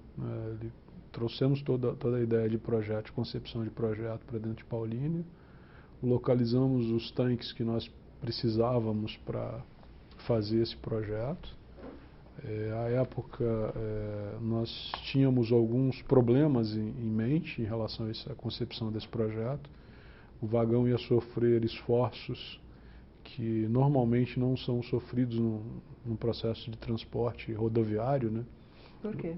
Trouxemos toda a ideia de projeto, de concepção de projeto para dentro de Paulínia, localizamos os tanques que nós precisávamos para fazer esse projeto. À época, nós tínhamos alguns problemas em mente em relação a essa concepção desse projeto. O vagão ia sofrer esforços que normalmente não são sofridos num processo de transporte rodoviário, né? Por quê?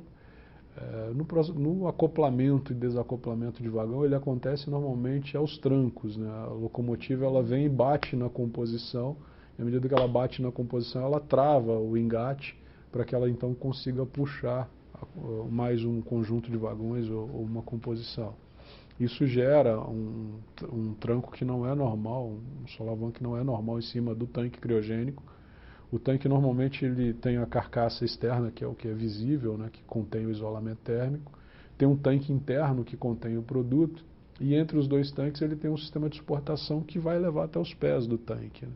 No acoplamento e desacoplamento de vagão, ele acontece normalmente aos trancos, né? A locomotiva ela vem e bate na composição, e à medida que ela bate na composição, ela trava o engate para que ela então consiga puxar mais um conjunto de vagões ou uma composição. Isso gera um tranco que não é normal, um solavanco que não é normal em cima do tanque criogênico. O tanque normalmente ele tem a carcaça externa, que é o que é visível, né, que contém o isolamento térmico. Tem um tanque interno que contém o produto. E entre os dois tanques ele tem um sistema de suportação que vai levar até os pés do tanque, né?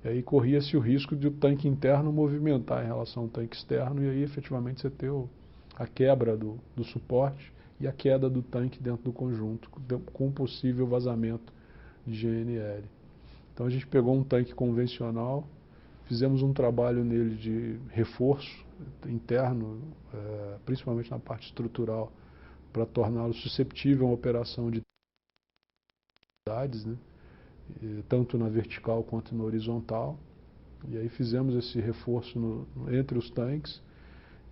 E aí corria-se o risco de o tanque interno movimentar em relação ao tanque externo e aí efetivamente você ter a quebra do suporte e a queda do tanque dentro do conjunto, com possível vazamento de GNL. Então a gente pegou um tanque convencional, fizemos um trabalho nele de reforço interno, principalmente na parte estrutural, para torná-lo suscetível a uma operação de atividades, né? Tanto na vertical quanto na horizontal. E aí fizemos esse reforço entre os tanques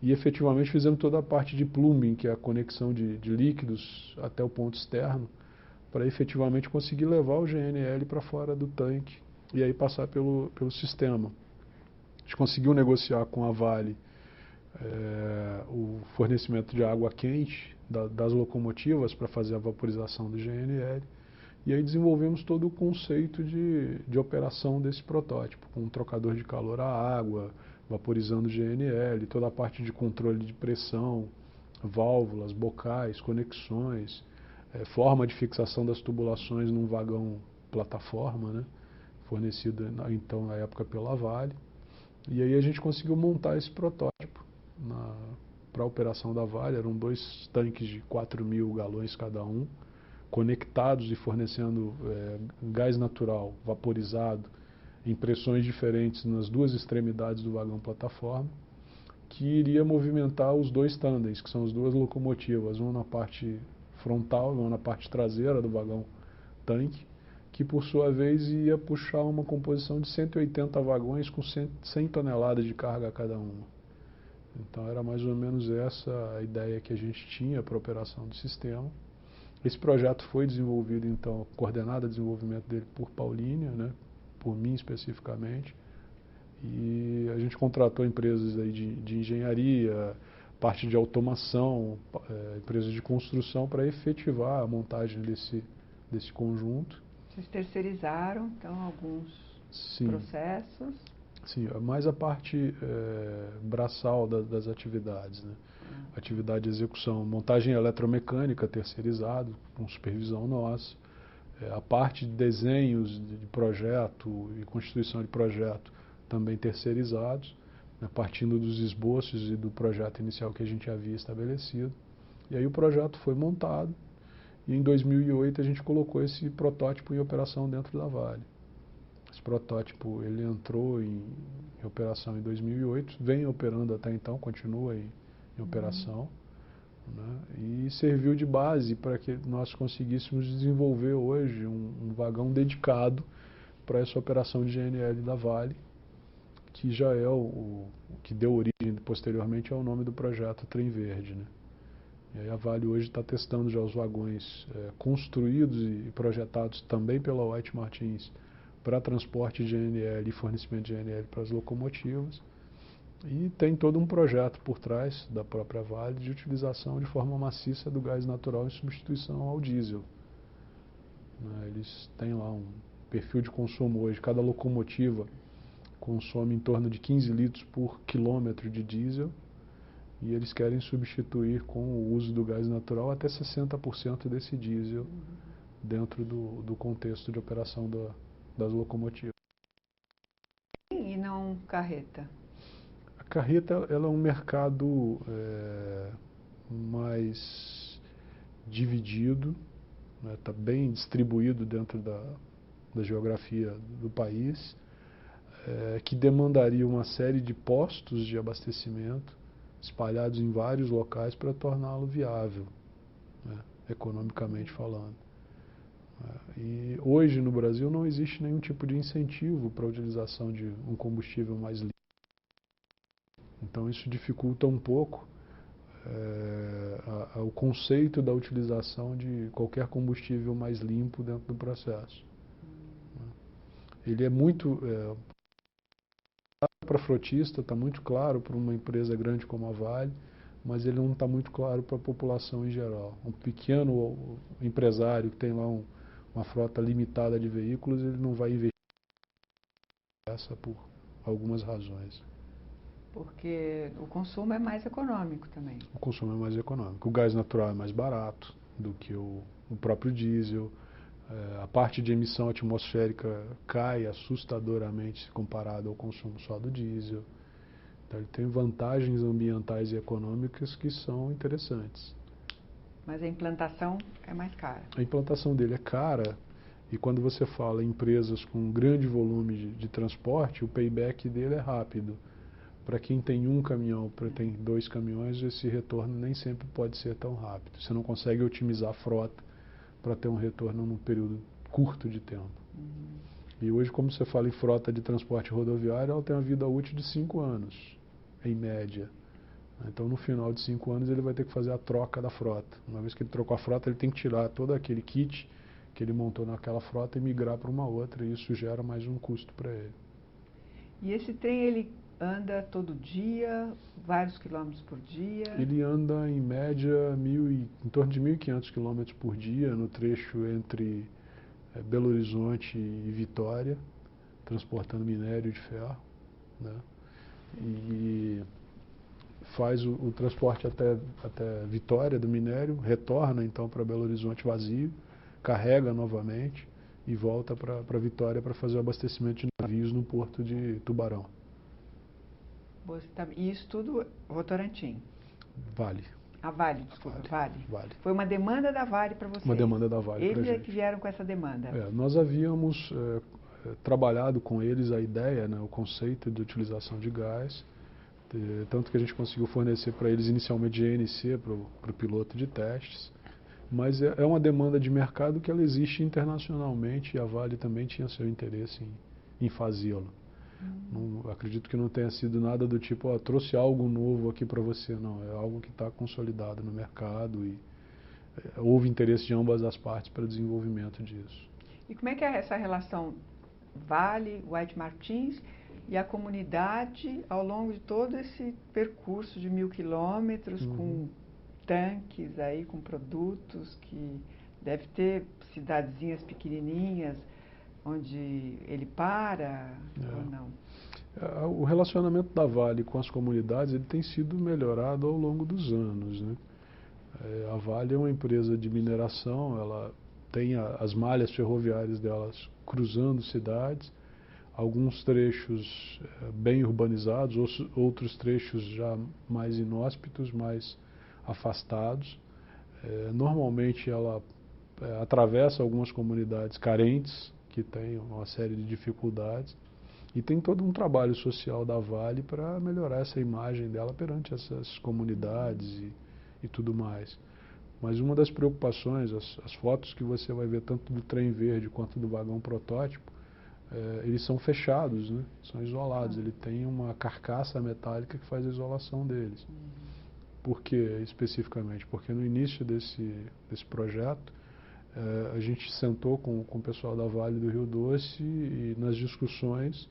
e efetivamente fizemos toda a parte de plumbing, que é a conexão de líquidos até o ponto externo, para efetivamente conseguir levar o GNL para fora do tanque e aí passar pelo sistema. A gente conseguiu negociar com a Vale o fornecimento de água quente das locomotivas para fazer a vaporização do GNL. E aí desenvolvemos todo o conceito de operação desse protótipo, com um trocador de calor à água, vaporizando GNL, toda a parte de controle de pressão, válvulas, bocais, conexões, forma de fixação das tubulações num vagão plataforma, né, fornecido então na época pela Vale. E aí a gente conseguiu montar esse protótipo para a operação da Vale. Eram 2 tanques de 4.000 galões cada um, conectados e fornecendo gás natural vaporizado em pressões diferentes nas duas extremidades do vagão plataforma, que iria movimentar os 2 tândems, que são as 2 locomotivas, uma na parte frontal e uma na parte traseira do vagão tanque, que por sua vez ia puxar uma composição de 180 vagões com 100 toneladas de carga cada uma. Então era mais ou menos essa a ideia que a gente tinha para a operação do sistema. Esse projeto foi desenvolvido, então, coordenado o desenvolvimento dele por Paulínia, né, por mim especificamente, e a gente contratou empresas aí de engenharia, parte de automação, empresas de construção para efetivar a montagem desse conjunto. Vocês terceirizaram, então, alguns processos? Sim, mais a parte braçal das atividades, né? Atividade de execução, montagem eletromecânica terceirizado, com supervisão nossa, a parte de desenhos de projeto e constituição de projeto também terceirizados, né, partindo dos esboços e do projeto inicial que a gente havia estabelecido. E aí o projeto foi montado e em 2008 a gente colocou esse protótipo em operação dentro da Vale. Esse protótipo ele entrou em operação em 2008, vem operando até então, continua em operação, né, e serviu de base para que nós conseguíssemos desenvolver hoje um vagão dedicado para essa operação de GNL da Vale, que já é o que deu origem posteriormente ao nome do projeto Trem Verde, né. E aí a Vale hoje está testando já os vagões construídos e projetados também pela White Martins para transporte de GNL e fornecimento de GNL para as locomotivas. E tem todo um projeto por trás da própria Vale de utilização de forma maciça do gás natural em substituição ao diesel. Eles têm lá um perfil de consumo hoje, cada locomotiva consome em torno de 15 litros por quilômetro de diesel e eles querem substituir com o uso do gás natural até 60% desse diesel dentro do contexto de operação das locomotivas. E não carreta? A carreta ela é um mercado mais dividido, está bem distribuído dentro da geografia do país, que demandaria uma série de postos de abastecimento espalhados em vários locais para torná-lo viável, né, economicamente falando. E hoje no Brasil não existe nenhum tipo de incentivo para a utilização de um combustível mais limpo. Então isso dificulta um pouco o conceito da utilização de qualquer combustível mais limpo dentro do processo. Ele é muito... para frotista está muito claro para uma empresa grande como a Vale, mas ele não está muito claro para a população em geral. Um pequeno empresário que tem lá uma frota limitada de veículos, ele não vai investir nessa por algumas razões. Porque o consumo é mais econômico também. O consumo é mais econômico. O gás natural é mais barato do que o próprio diesel. A parte de emissão atmosférica cai assustadoramente se comparado ao consumo só do diesel. Então ele tem vantagens ambientais e econômicas que são interessantes. Mas a implantação é mais cara. A implantação dele é cara e quando você fala em empresas com grande volume de transporte, o payback dele é rápido. Para quem tem um caminhão, para quem tem 2 caminhões, esse retorno nem sempre pode ser tão rápido. Você não consegue otimizar a frota para ter um retorno num período curto de tempo. E hoje, como você fala em frota de transporte rodoviário, ela tem uma vida útil de 5 anos, em média. Então, no final de 5 anos, ele vai ter que fazer a troca da frota. Uma vez que ele trocou a frota, ele tem que tirar todo aquele kit que ele montou naquela frota e migrar para uma outra, e isso gera mais um custo para ele. E esse trem, ele anda todo dia, vários quilômetros por dia? Ele anda, em média, em torno de 1.500 quilômetros por dia, no trecho entre Belo Horizonte e Vitória, transportando minério de ferro, né? E faz o transporte até Vitória do minério, retorna então para Belo Horizonte vazio, carrega novamente e volta para Vitória para fazer o abastecimento de navios no porto de Tubarão. E isso tudo Votorantim? Vale. A Vale, desculpa, Vale. Vale. Foi uma demanda da Vale para vocês? Uma demanda da Vale para a gente. Eles é que vieram com essa demanda? Nós havíamos trabalhado com eles a ideia, né, o conceito de utilização de gás, tanto que a gente conseguiu fornecer para eles inicialmente GNC para o piloto de testes, mas é uma demanda de mercado que ela existe internacionalmente e a Vale também tinha seu interesse em fazê-lo. Acredito que não tenha sido nada do tipo, trouxe algo novo aqui para você, não. É algo que está consolidado no mercado e houve interesse de ambas as partes para o desenvolvimento disso. E como é que é essa relação Vale, White Martins e a comunidade ao longo de todo esse percurso de 1.000 quilômetros, com tanques aí, com produtos, que deve ter cidadezinhas pequenininhas onde ele para ou não? O relacionamento da Vale com as comunidades ele tem sido melhorado ao longo dos anos, né? A Vale é uma empresa de mineração, ela tem as malhas ferroviárias delas cruzando cidades, alguns trechos bem urbanizados, outros trechos já mais inóspitos, mais afastados. Normalmente ela atravessa algumas comunidades carentes, que têm uma série de dificuldades, e tem todo um trabalho social da Vale para melhorar essa imagem dela perante essas comunidades e tudo mais. Mas uma das preocupações, as fotos que você vai ver tanto do trem verde quanto do vagão protótipo, eles são fechados, né? São isolados. Ele tem uma carcaça metálica que faz a isolação deles. Por que especificamente? Porque no início desse projeto, a gente sentou com o pessoal da Vale do Rio Doce e nas discussões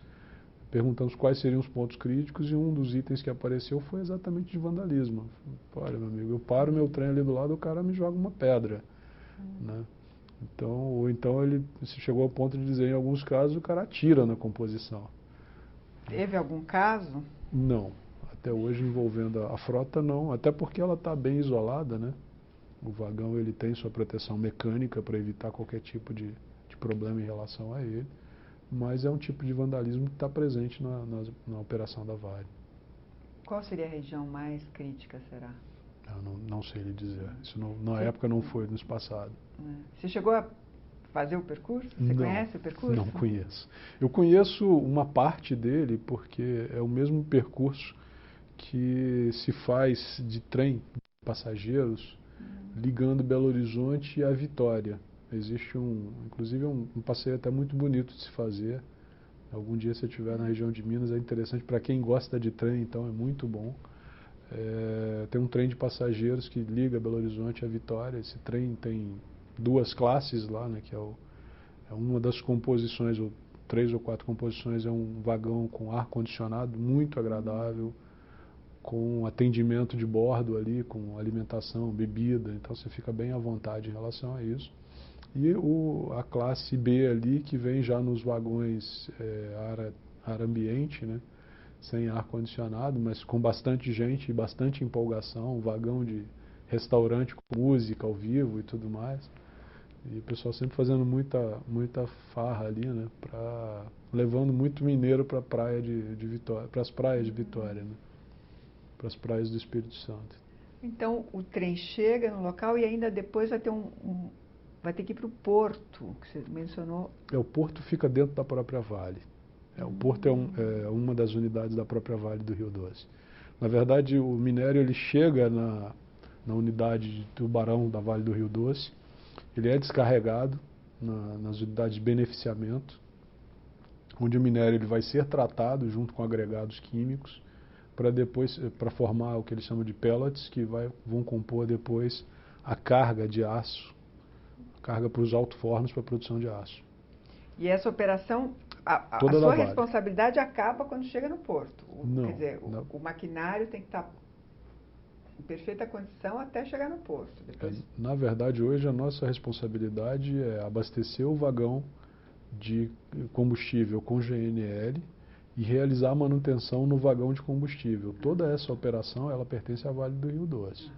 perguntamos quais seriam os pontos críticos e um dos itens que apareceu foi exatamente de vandalismo. Olha, meu amigo, eu paro meu trem ali do lado, o cara me joga uma pedra, né? Ou então ele chegou ao ponto de dizer, em alguns casos, o cara atira na composição. Teve algum caso? Não. Até hoje envolvendo a frota não, até porque ela está bem isolada, né? O vagão ele tem sua proteção mecânica para evitar qualquer tipo de problema em relação a ele, mas é um tipo de vandalismo que está presente na operação da Vale. Qual seria a região mais crítica, será? Eu não sei lhe dizer. Isso na época não foi, nos passado. Você chegou a fazer o percurso? Você conhece o percurso? Não conheço. Eu conheço uma parte dele porque é o mesmo percurso que se faz de trem de passageiros ligando Belo Horizonte a Vitória. Existe inclusive um passeio até muito bonito de se fazer. Algum dia se eu estiver na região de Minas é interessante para quem gosta de trem, então é muito bom. Tem um trem de passageiros que liga Belo Horizonte a Vitória. Esse trem tem duas classes lá, né, que é uma das composições, ou 3 ou 4 composições, é um vagão com ar-condicionado muito agradável, com atendimento de bordo ali, com alimentação, bebida, então você fica bem à vontade em relação a isso. E a classe B ali, que vem já nos vagões ar ambiente, né, sem ar-condicionado, mas com bastante gente e bastante empolgação, um vagão de restaurante com música ao vivo e tudo mais. E o pessoal sempre fazendo muita farra ali, né, levando muito mineiro para praia de Vitória, para as praias de Vitória, né, para as praias do Espírito Santo. Então o trem chega no local e ainda depois vai ter vai ter que ir para o porto, que você mencionou. O porto fica dentro da própria Vale. O porto é uma das unidades da própria Vale do Rio Doce. Na verdade, o minério ele chega na unidade de Tubarão da Vale do Rio Doce, ele é descarregado nas unidades de beneficiamento, onde o minério ele vai ser tratado junto com agregados químicos, para formar o que eles chamam de pellets, que vão compor depois a carga de aço, a carga para os alto-fornos para a produção de aço. E essa operação, a Toda sua Vale. responsabilidade acaba quando chega no porto. Não, quer dizer, não. O maquinário tem que estar em perfeita condição até chegar no porto. Depois... Na verdade, hoje a nossa responsabilidade é abastecer o vagão de combustível com GNL e realizar a manutenção no vagão de combustível. Toda essa operação ela pertence à Vale do Rio Doce.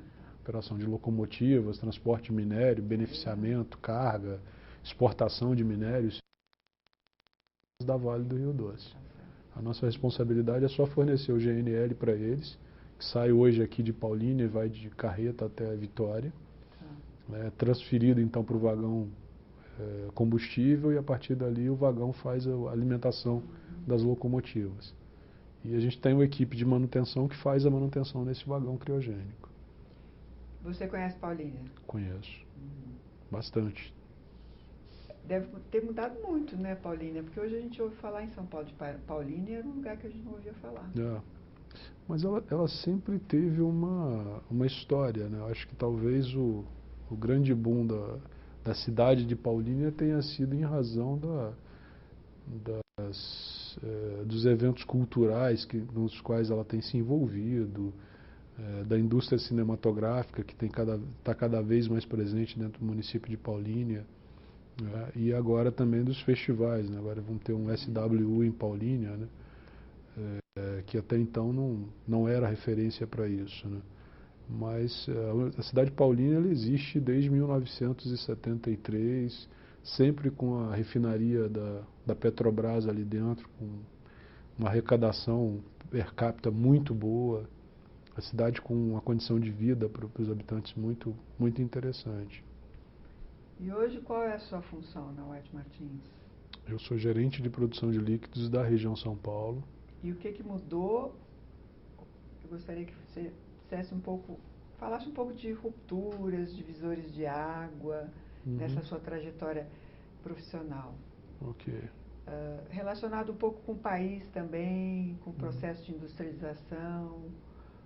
Operação de locomotivas, transporte de minério, beneficiamento, carga, exportação de minérios da Vale do Rio Doce. A nossa responsabilidade é só fornecer o GNL para eles, que sai hoje aqui de Paulínia e vai de carreta até Vitória. É transferido então para o vagão combustível e a partir dali o vagão faz a alimentação das locomotivas. E a gente tem uma equipe de manutenção que faz a manutenção nesse vagão criogênico. Você conhece Paulínia? Conheço. Bastante. Deve ter mudado muito, né, Paulínia? Porque hoje a gente ouve falar em São Paulo de Paulínia, era um lugar que a gente não ouvia falar. Mas ela sempre teve uma história, né? Eu acho que talvez o grande boom da cidade de Paulínia tenha sido em razão dos eventos culturais nos quais ela tem se envolvido, da indústria cinematográfica que está cada vez mais presente dentro do município de Paulínia, né? E agora também dos festivais, né? Agora vamos ter um SWU em Paulínia, né? Que até então não era referência para isso, né? Mas a cidade de Paulínia ela existe desde 1973, sempre com a refinaria da Petrobras ali dentro, com uma arrecadação per capita muito boa, a cidade com uma condição de vida para os habitantes muito, muito interessante. E hoje qual é a sua função na White Martins? Eu sou gerente de produção de líquidos da região São Paulo. E o que mudou? Eu gostaria que você falasse um pouco de rupturas, divisores de água, nessa sua trajetória profissional. Ok. Relacionado um pouco com o país também, com o processo de industrialização,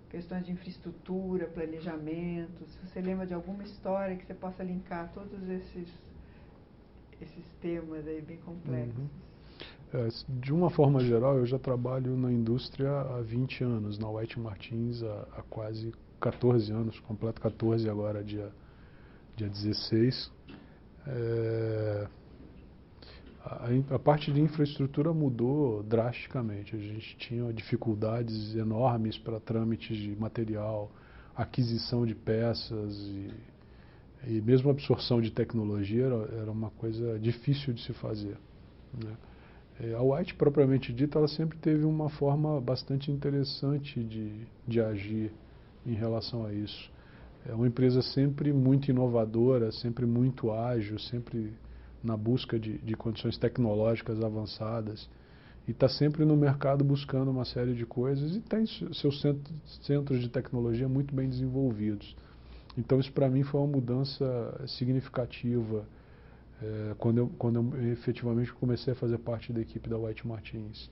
questões de infraestrutura, planejamento. Se você lembra de alguma história que você possa linkar todos esses temas aí bem complexos. De uma forma geral, eu já trabalho na indústria há 20 anos, na White Martins há quase 14 anos, completo 14 agora, dia 16. A parte de infraestrutura mudou drasticamente. A gente tinha dificuldades enormes para trâmites de material, aquisição de peças e mesmo absorção de tecnologia era uma coisa difícil de se fazer, né? A White, propriamente dita, ela sempre teve uma forma bastante interessante de agir em relação a isso. É uma empresa sempre muito inovadora, sempre muito ágil, sempre na busca de condições tecnológicas avançadas e está sempre no mercado buscando uma série de coisas e tem seus centros de tecnologia muito bem desenvolvidos. Então isso para mim foi uma mudança significativa quando eu efetivamente comecei a fazer parte da equipe da White Martins.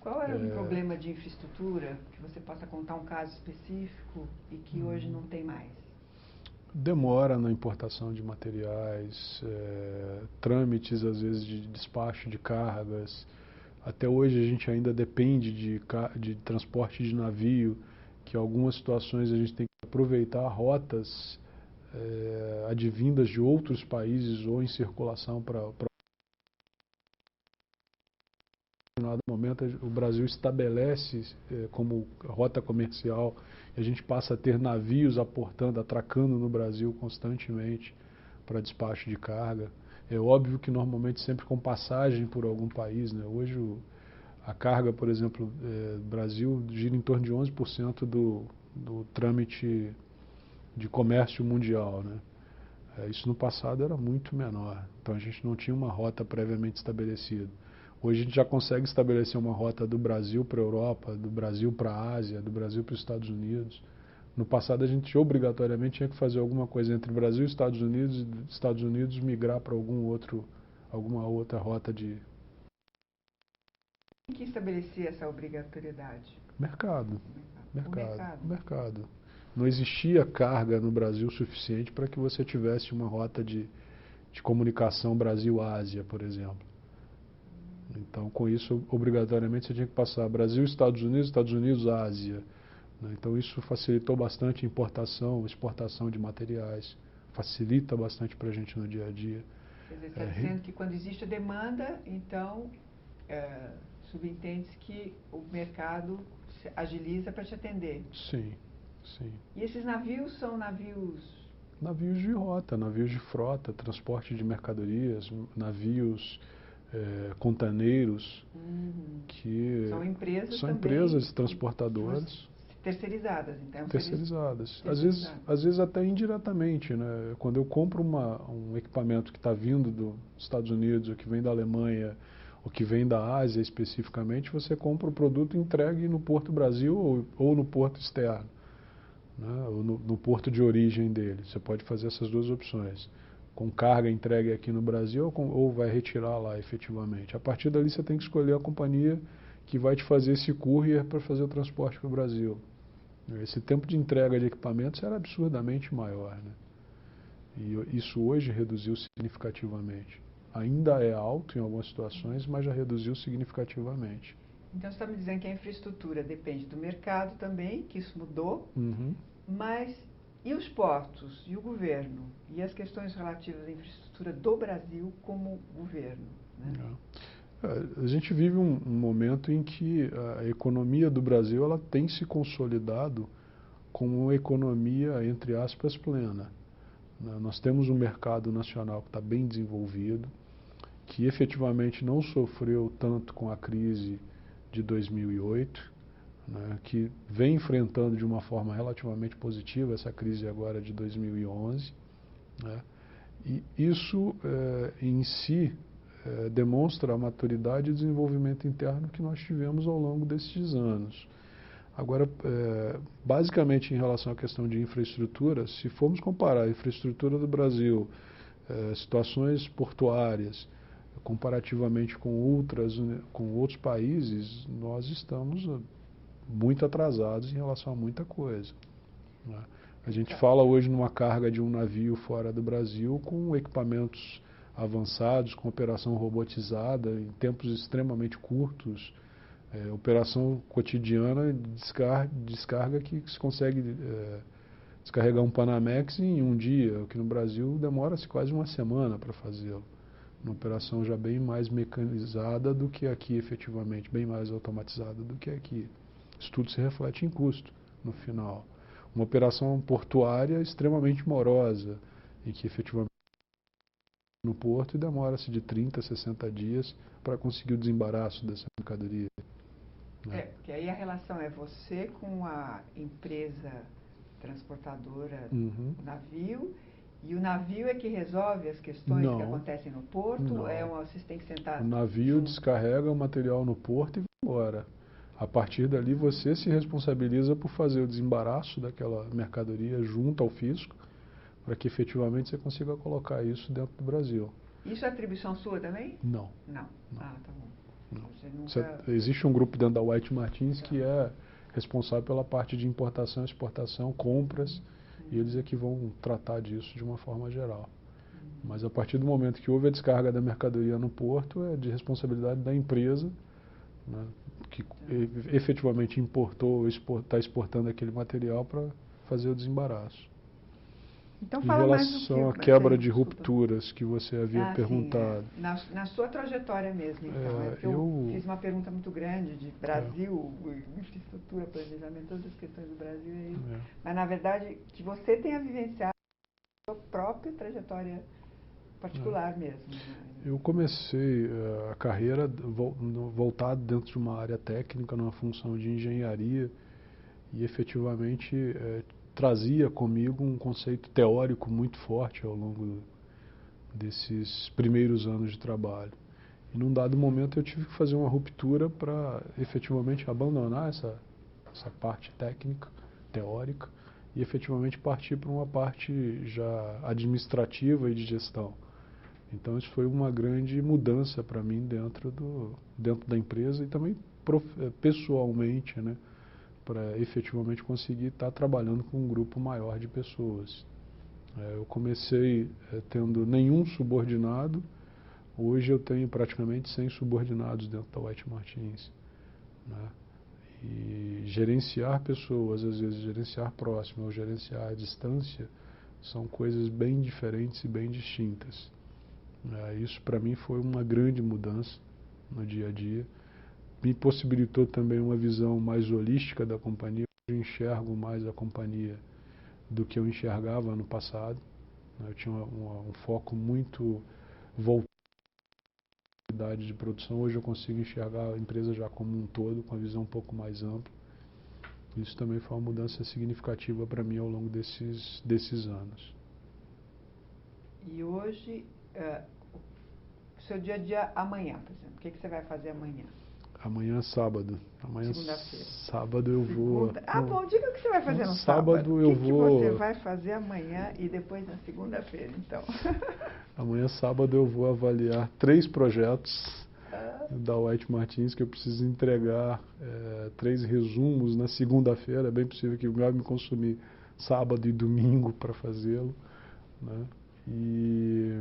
Qual era o problema de infraestrutura que você possa contar um caso específico e que hoje não tem mais? Demora na importação de materiais, trâmites às vezes de despacho de cargas. Até hoje a gente ainda depende de transporte de navio, que em algumas situações a gente tem que aproveitar rotas advindas de outros países ou em circulação para determinado momento o Brasil estabelece como rota comercial e a gente passa a ter navios aportando, atracando no Brasil constantemente para despacho de carga. É óbvio que normalmente sempre com passagem por algum país, né? Hoje a carga, por exemplo, do Brasil gira em torno de 11% do trâmite de comércio mundial, né? Isso no passado era muito menor, então a gente não tinha uma rota previamente estabelecida. Hoje a gente já consegue estabelecer uma rota do Brasil para a Europa, do Brasil para a Ásia, do Brasil para os Estados Unidos. No passado a gente obrigatoriamente tinha que fazer alguma coisa entre Brasil e Estados Unidos Estados Unidos migrar para alguma outra rota de... Quem que estabelecia essa obrigatoriedade? Mercado. O mercado. Mercado. Não existia carga no Brasil suficiente para que você tivesse uma rota de comunicação Brasil-Ásia, por exemplo. Então, com isso, obrigatoriamente, você tinha que passar Brasil, Estados Unidos, Ásia. Então, isso facilitou bastante a importação, exportação de materiais. Facilita bastante para a gente no dia a dia. Quer dizer, está dizendo que quando existe a demanda, então, subentende-se que o mercado se agiliza para te atender. Sim, sim. E esses navios são navios... Navios de rota, navios de frota, transporte de mercadorias, navios... contaneiros que são empresas são também empresas transportadoras terceirizadas, então terceirizadas. Às vezes até indiretamente, né? Quando eu compro um equipamento que está vindo dos Estados Unidos ou que vem da Alemanha ou que vem da Ásia especificamente, você compra o produto e entregue no Porto Brasil ou no porto externo, né? Ou no porto de origem dele. Você pode fazer essas duas opções, com carga entregue aqui no Brasil ou vai retirar lá efetivamente. A partir dali você tem que escolher a companhia que vai te fazer esse courier para fazer o transporte para o Brasil. Esse tempo de entrega de equipamentos era absurdamente maior, né? E isso hoje reduziu significativamente. Ainda é alto em algumas situações, mas já reduziu significativamente. Então você está me dizendo que a infraestrutura depende do mercado também, que isso mudou, mas e os portos, e o governo, e as questões relativas à infraestrutura do Brasil como governo, né? A gente vive um momento em que a economia do Brasil ela tem se consolidado como uma economia, entre aspas, plena. Nós temos um mercado nacional que está bem desenvolvido, que efetivamente não sofreu tanto com a crise de 2008, né, que vem enfrentando de uma forma relativamente positiva essa crise agora de 2011. Né, e isso em si demonstra a maturidade e o desenvolvimento interno que nós tivemos ao longo desses anos. Agora, basicamente em relação à questão de infraestrutura, se formos comparar a infraestrutura do Brasil, situações portuárias, comparativamente com outros países, nós estamos muito atrasados em relação a muita coisa, né? A gente fala hoje numa carga de um navio fora do Brasil com equipamentos avançados, com operação robotizada, em tempos extremamente curtos, operação cotidiana de descarga que se consegue descarregar um Panamex em um dia, o que no Brasil demora-se quase uma semana para fazê-lo. Uma operação já bem mais mecanizada do que aqui efetivamente, bem mais automatizada do que aqui. Isso tudo se reflete em custo no final. Uma operação portuária extremamente morosa, em que efetivamente no porto e demora-se de 30 a 60 dias para conseguir o desembaraço dessa mercadoria. Porque aí a relação é você com a empresa transportadora, o navio, E o navio é que resolve as questões que Não, acontecem no porto? não. Vocês têm que sentar O navio junto? descarrega o material no porto e vai embora. A partir dali você se responsabiliza por fazer o desembaraço daquela mercadoria junto ao fisco, para que efetivamente você consiga colocar isso dentro do Brasil. Isso é atribuição sua também? Não. Não. Não. Ah, tá bom. Não. Você nunca... Existe um grupo dentro da White Martins que é responsável pela parte de importação, exportação, compras, e eles é que vão tratar disso de uma forma geral. Mas a partir do momento que houve a descarga da mercadoria no porto, é de responsabilidade da empresa, né, que efetivamente importou ou está exportando aquele material para fazer o desembaraço. Então Em fala mais do que... relação à quebra de Desculpa. rupturas que você havia Sim, perguntado. Na sua trajetória mesmo, então. É porque eu fiz uma pergunta muito grande de Brasil, infraestrutura, planejamento, todas as questões do Brasil. Mas, na verdade, que você tenha vivenciado a sua própria trajetória particular mesmo. Né? Eu comecei a carreira voltado dentro de uma área técnica, numa função de engenharia, e efetivamente trazia comigo um conceito teórico muito forte ao longo desses primeiros anos de trabalho. E num dado momento eu tive que fazer uma ruptura para efetivamente abandonar essa parte técnica, teórica, e efetivamente partir para uma parte já administrativa e de gestão. Então isso foi uma grande mudança para mim dentro da empresa e também pessoalmente, né, para efetivamente conseguir estar trabalhando com um grupo maior de pessoas. Eu comecei tendo nenhum subordinado, hoje eu tenho praticamente 100 subordinados dentro da White Martins, né? E gerenciar pessoas, às vezes gerenciar próximo ou gerenciar à distância, são coisas bem diferentes e bem distintas. Isso para mim foi uma grande mudança no dia a dia. Me possibilitou também uma visão mais holística da companhia. Eu enxergo mais a companhia do que eu enxergava no passado. Eu tinha um foco muito voltado à atividade de produção. Hoje eu consigo enxergar a empresa já como um todo, com a visão um pouco mais ampla. Isso também foi uma mudança significativa para mim ao longo desses anos. E hoje, o seu dia a dia amanhã, por exemplo, o que você vai fazer amanhã? Amanhã é sábado. Amanhã Segunda-feira. Sábado eu vou... Bom, diga o que você vai fazer no sábado. Eu vou... O que você vai fazer amanhã e depois na segunda-feira, então? Amanhã, sábado, eu vou avaliar 3 projetos da White Martins que eu preciso entregar 3 resumos na segunda-feira. É bem possível que eu vai me consumir sábado e domingo para fazê-lo, né? E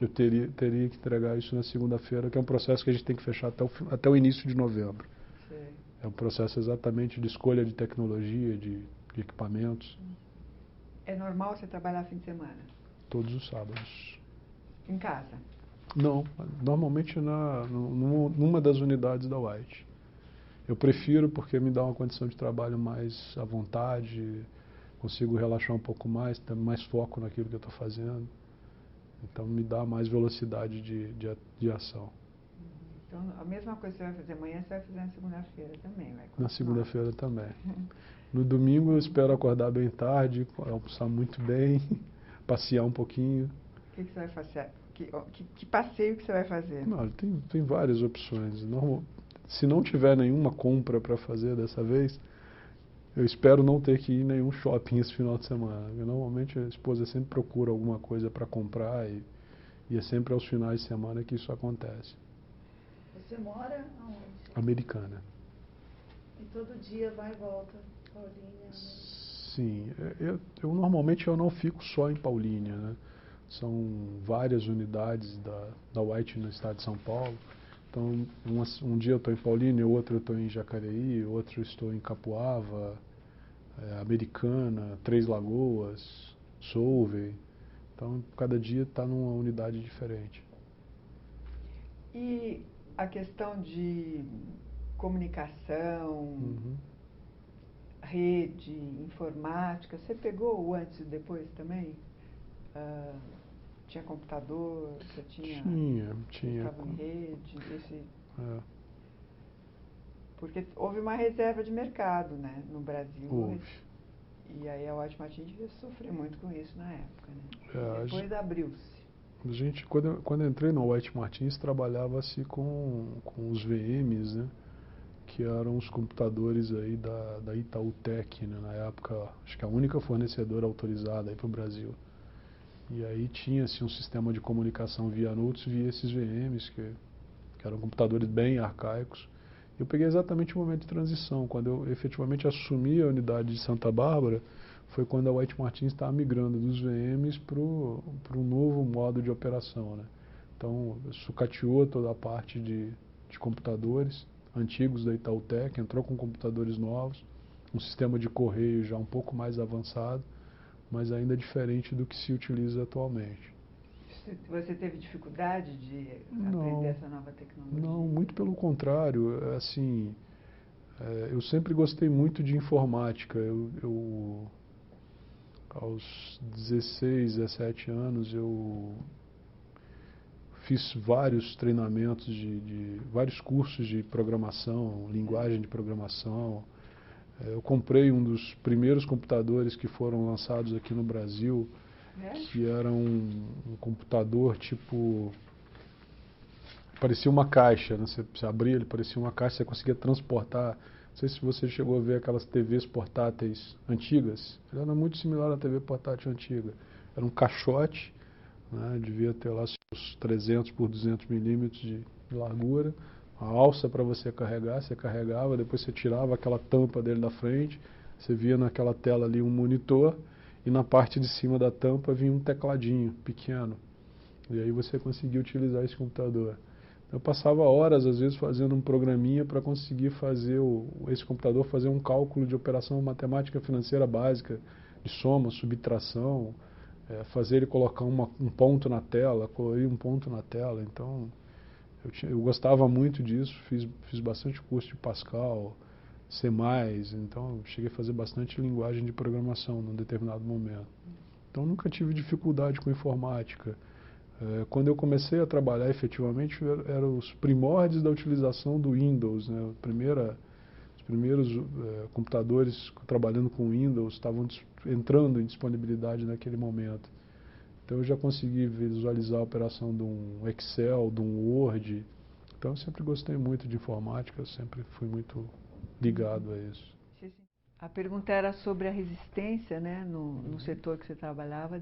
eu teria que entregar isso na segunda-feira, que é um processo que a gente tem que fechar até o início de novembro. Sim. É um processo exatamente de escolha de tecnologia, de equipamentos. É normal você trabalhar fim de semana? Todos os sábados. Em casa? Não, normalmente numa das unidades da White. Eu prefiro porque me dá uma condição de trabalho mais à vontade, consigo relaxar um pouco mais, ter mais foco naquilo que eu estou fazendo. Então me dá mais velocidade de ação. Então a mesma coisa que você vai fazer amanhã, você vai fazer na segunda-feira também, vai continuar. Na segunda-feira também. No domingo eu espero acordar bem tarde, almoçar muito bem, passear um pouquinho. O que você vai fazer? Que passeio que você vai fazer? Não, tem várias opções. Se não tiver nenhuma compra para fazer dessa vez, eu espero não ter que ir em nenhum shopping esse final de semana. Normalmente a esposa sempre procura alguma coisa para comprar e é sempre aos finais de semana que isso acontece. Você mora aonde? Americana. E todo dia vai e volta, Paulínia? Sim, eu normalmente eu não fico só em Paulínia, né? São várias unidades da White no estado de São Paulo. Então, um dia eu estou em Paulínia, outro eu estou em Jacareí, outro eu estou em Capuava, Americana, Três Lagoas, Solvay. Então, cada dia está numa unidade diferente. E a questão de comunicação, rede, informática, você pegou o antes e depois também? Tinha computador, você tinha... Tinha. Estava em rede, Porque houve uma reserva de mercado, né, no Brasil. Houve. E aí a White Martins devia sofrer muito com isso na época, né? É, Depois abriu-se. a gente, quando eu entrei na White Martins, trabalhava-se com os VMs, né? Que eram os computadores aí da Itautec, né? Na época, acho que a única fornecedora autorizada aí para o Brasil. E aí tinha-se um sistema de comunicação via NUTS, via esses VMs, que eram computadores bem arcaicos. Eu peguei exatamente o momento de transição, quando eu efetivamente assumi a unidade de Santa Bárbara, foi quando a White Martins estava migrando dos VMs para um novo modo de operação, né? Então, sucateou toda a parte de computadores antigos da Itautec, entrou com computadores novos, um sistema de correio já um pouco mais avançado, mas ainda diferente do que se utiliza atualmente. Você teve dificuldade de aprender essa nova tecnologia? Não, muito pelo contrário. Assim, eu sempre gostei muito de informática. Aos 16, 17 anos, eu fiz vários treinamentos de vários cursos de programação, linguagem de programação. Eu comprei um dos primeiros computadores que foram lançados aqui no Brasil, que era um computador tipo... parecia uma caixa, né? Você abria, ele parecia uma caixa, você conseguia transportar. Não sei se você chegou a ver aquelas TVs portáteis antigas. Ele era muito similar à TV portátil antiga. Era um caixote, né? Devia ter lá seus 300 por 200 milímetros de largura. A alça para você carregar, você carregava, depois você tirava aquela tampa dele da frente, você via naquela tela ali um monitor, e na parte de cima da tampa vinha um tecladinho pequeno. E aí você conseguia utilizar esse computador. Eu passava horas, às vezes, fazendo um programinha para conseguir fazer esse computador fazer um cálculo de operação matemática financeira básica, de soma, subtração, fazer ele colocar um ponto na tela, colorir um ponto na tela. Então, eu gostava muito disso, fiz bastante curso de Pascal, C++, então eu cheguei a fazer bastante linguagem de programação num determinado momento. Então, nunca tive dificuldade com informática. Quando eu comecei a trabalhar efetivamente, eram os primórdios da utilização do Windows, né? Os primeiros computadores trabalhando com Windows estavam entrando em disponibilidade naquele momento. Então eu já consegui visualizar a operação de um Excel, de um Word. Então eu sempre gostei muito de informática, sempre fui muito ligado a isso. A pergunta era sobre a resistência, né, no setor que você trabalhava,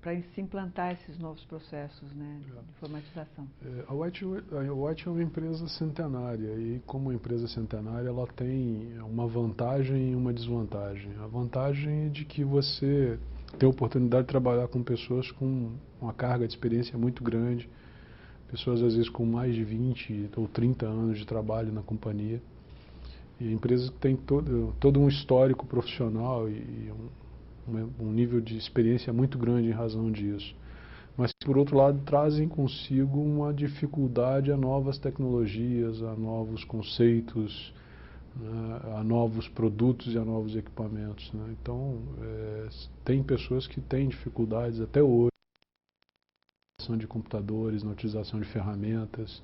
para se implantar esses novos processos, né, de informatização. A White é uma empresa centenária e, como empresa centenária, ela tem uma vantagem e uma desvantagem. A vantagem é de que você tem a oportunidade de trabalhar com pessoas com uma carga de experiência muito grande, pessoas às vezes com mais de 20 ou 30 anos de trabalho na companhia. E a empresa tem todo um histórico profissional e um nível de experiência muito grande em razão disso. Mas, por outro lado, trazem consigo uma dificuldade a novas tecnologias, a novos conceitos, né, a novos produtos e a novos equipamentos, né? Então, tem pessoas que têm dificuldades até hoje na utilização de computadores, na utilização de ferramentas,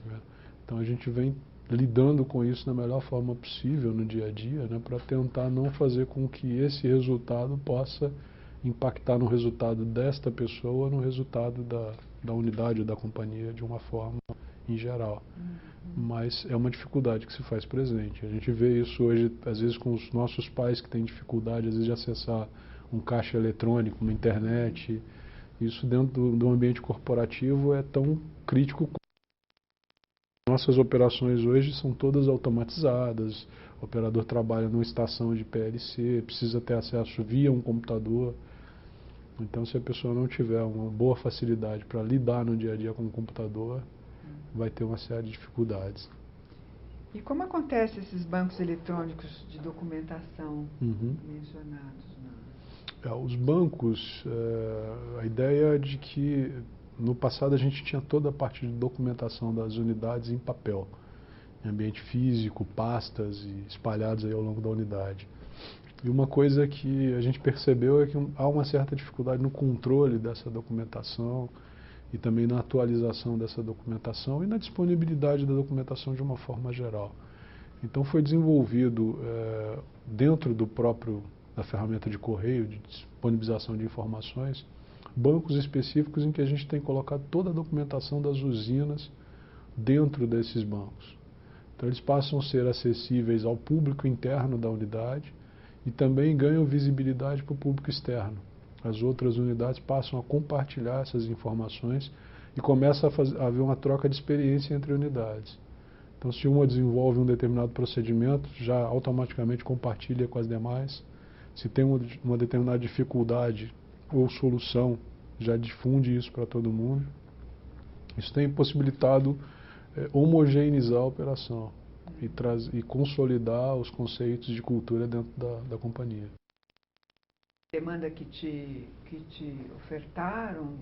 né? Então, a gente vem lidando com isso da melhor forma possível no dia a dia, né, para tentar não fazer com que esse resultado possa impactar no resultado desta pessoa, no resultado da unidade ou da companhia de uma forma em geral. Mas é uma dificuldade que se faz presente. A gente vê isso hoje, às vezes, com os nossos pais que têm dificuldade, às vezes, de acessar um caixa eletrônico, uma internet. Isso dentro do ambiente corporativo é tão crítico. Nossas operações hoje são todas automatizadas, o operador trabalha numa estação de PLC, precisa ter acesso via um computador. Então, se a pessoa não tiver uma boa facilidade para lidar no dia a dia com o computador, vai ter uma série de dificuldades. E como acontece esses bancos eletrônicos de documentação mencionados? Os bancos, a ideia é de que no passado a gente tinha toda a parte de documentação das unidades em papel, em ambiente físico, pastas e espalhados aí ao longo da unidade. E uma coisa que a gente percebeu é que há uma certa dificuldade no controle dessa documentação e também na atualização dessa documentação e na disponibilidade da documentação de uma forma geral. Então foi desenvolvido dentro da ferramenta de correio, de disponibilização de informações, bancos específicos em que a gente tem colocado toda a documentação das usinas dentro desses bancos. Então eles passam a ser acessíveis ao público interno da unidade e também ganham visibilidade para o público externo. As outras unidades passam a compartilhar essas informações e começa a haver uma troca de experiência entre unidades. Então, se uma desenvolve um determinado procedimento, já automaticamente compartilha com as demais. Se tem uma determinada dificuldade ou solução, já difunde isso para todo mundo. Isso tem possibilitado homogeneizar a operação e consolidar os conceitos de cultura dentro da companhia. Demanda que te ofertaram,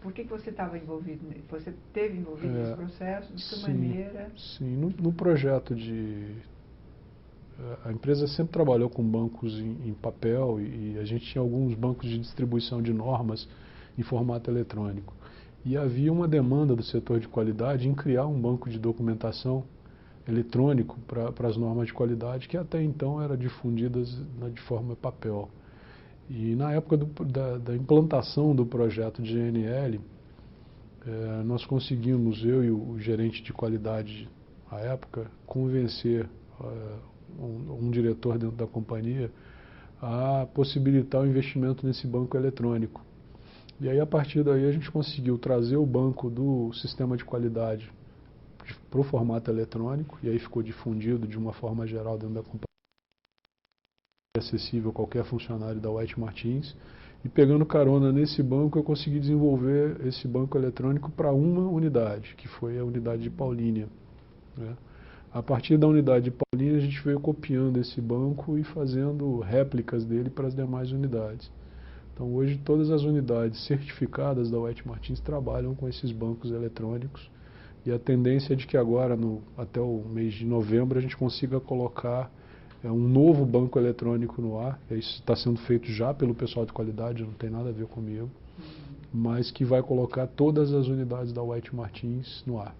por que você estava envolvido? Você esteve envolvido nesse processo? De que maneira? Sim, no projeto a empresa sempre trabalhou com bancos em papel e a gente tinha alguns bancos de distribuição de normas em formato eletrônico. E havia uma demanda do setor de qualidade em criar um banco de documentação eletrônico para as normas de qualidade que até então eram difundidas de forma papel. E na época da implantação do projeto de GNL, nós conseguimos, eu e o gerente de qualidade à época, convencer um diretor dentro da companhia a possibilitar o investimento nesse banco eletrônico. E aí, a partir daí, a gente conseguiu trazer o banco do sistema de qualidade para o formato eletrônico, e aí ficou difundido de uma forma geral dentro da companhia, acessível a qualquer funcionário da White Martins. E pegando carona nesse banco, eu consegui desenvolver esse banco eletrônico para uma unidade, que foi a unidade de Paulínia, né? A partir da unidade de Paulínia, a gente veio copiando esse banco e fazendo réplicas dele para as demais unidades. Então, hoje, todas as unidades certificadas da White Martins trabalham com esses bancos eletrônicos e a tendência é de que agora, até o mês de novembro, a gente consiga colocar um novo banco eletrônico no ar. Isso está sendo feito já pelo pessoal de qualidade, não tem nada a ver comigo, mas que vai colocar todas as unidades da White Martins no ar.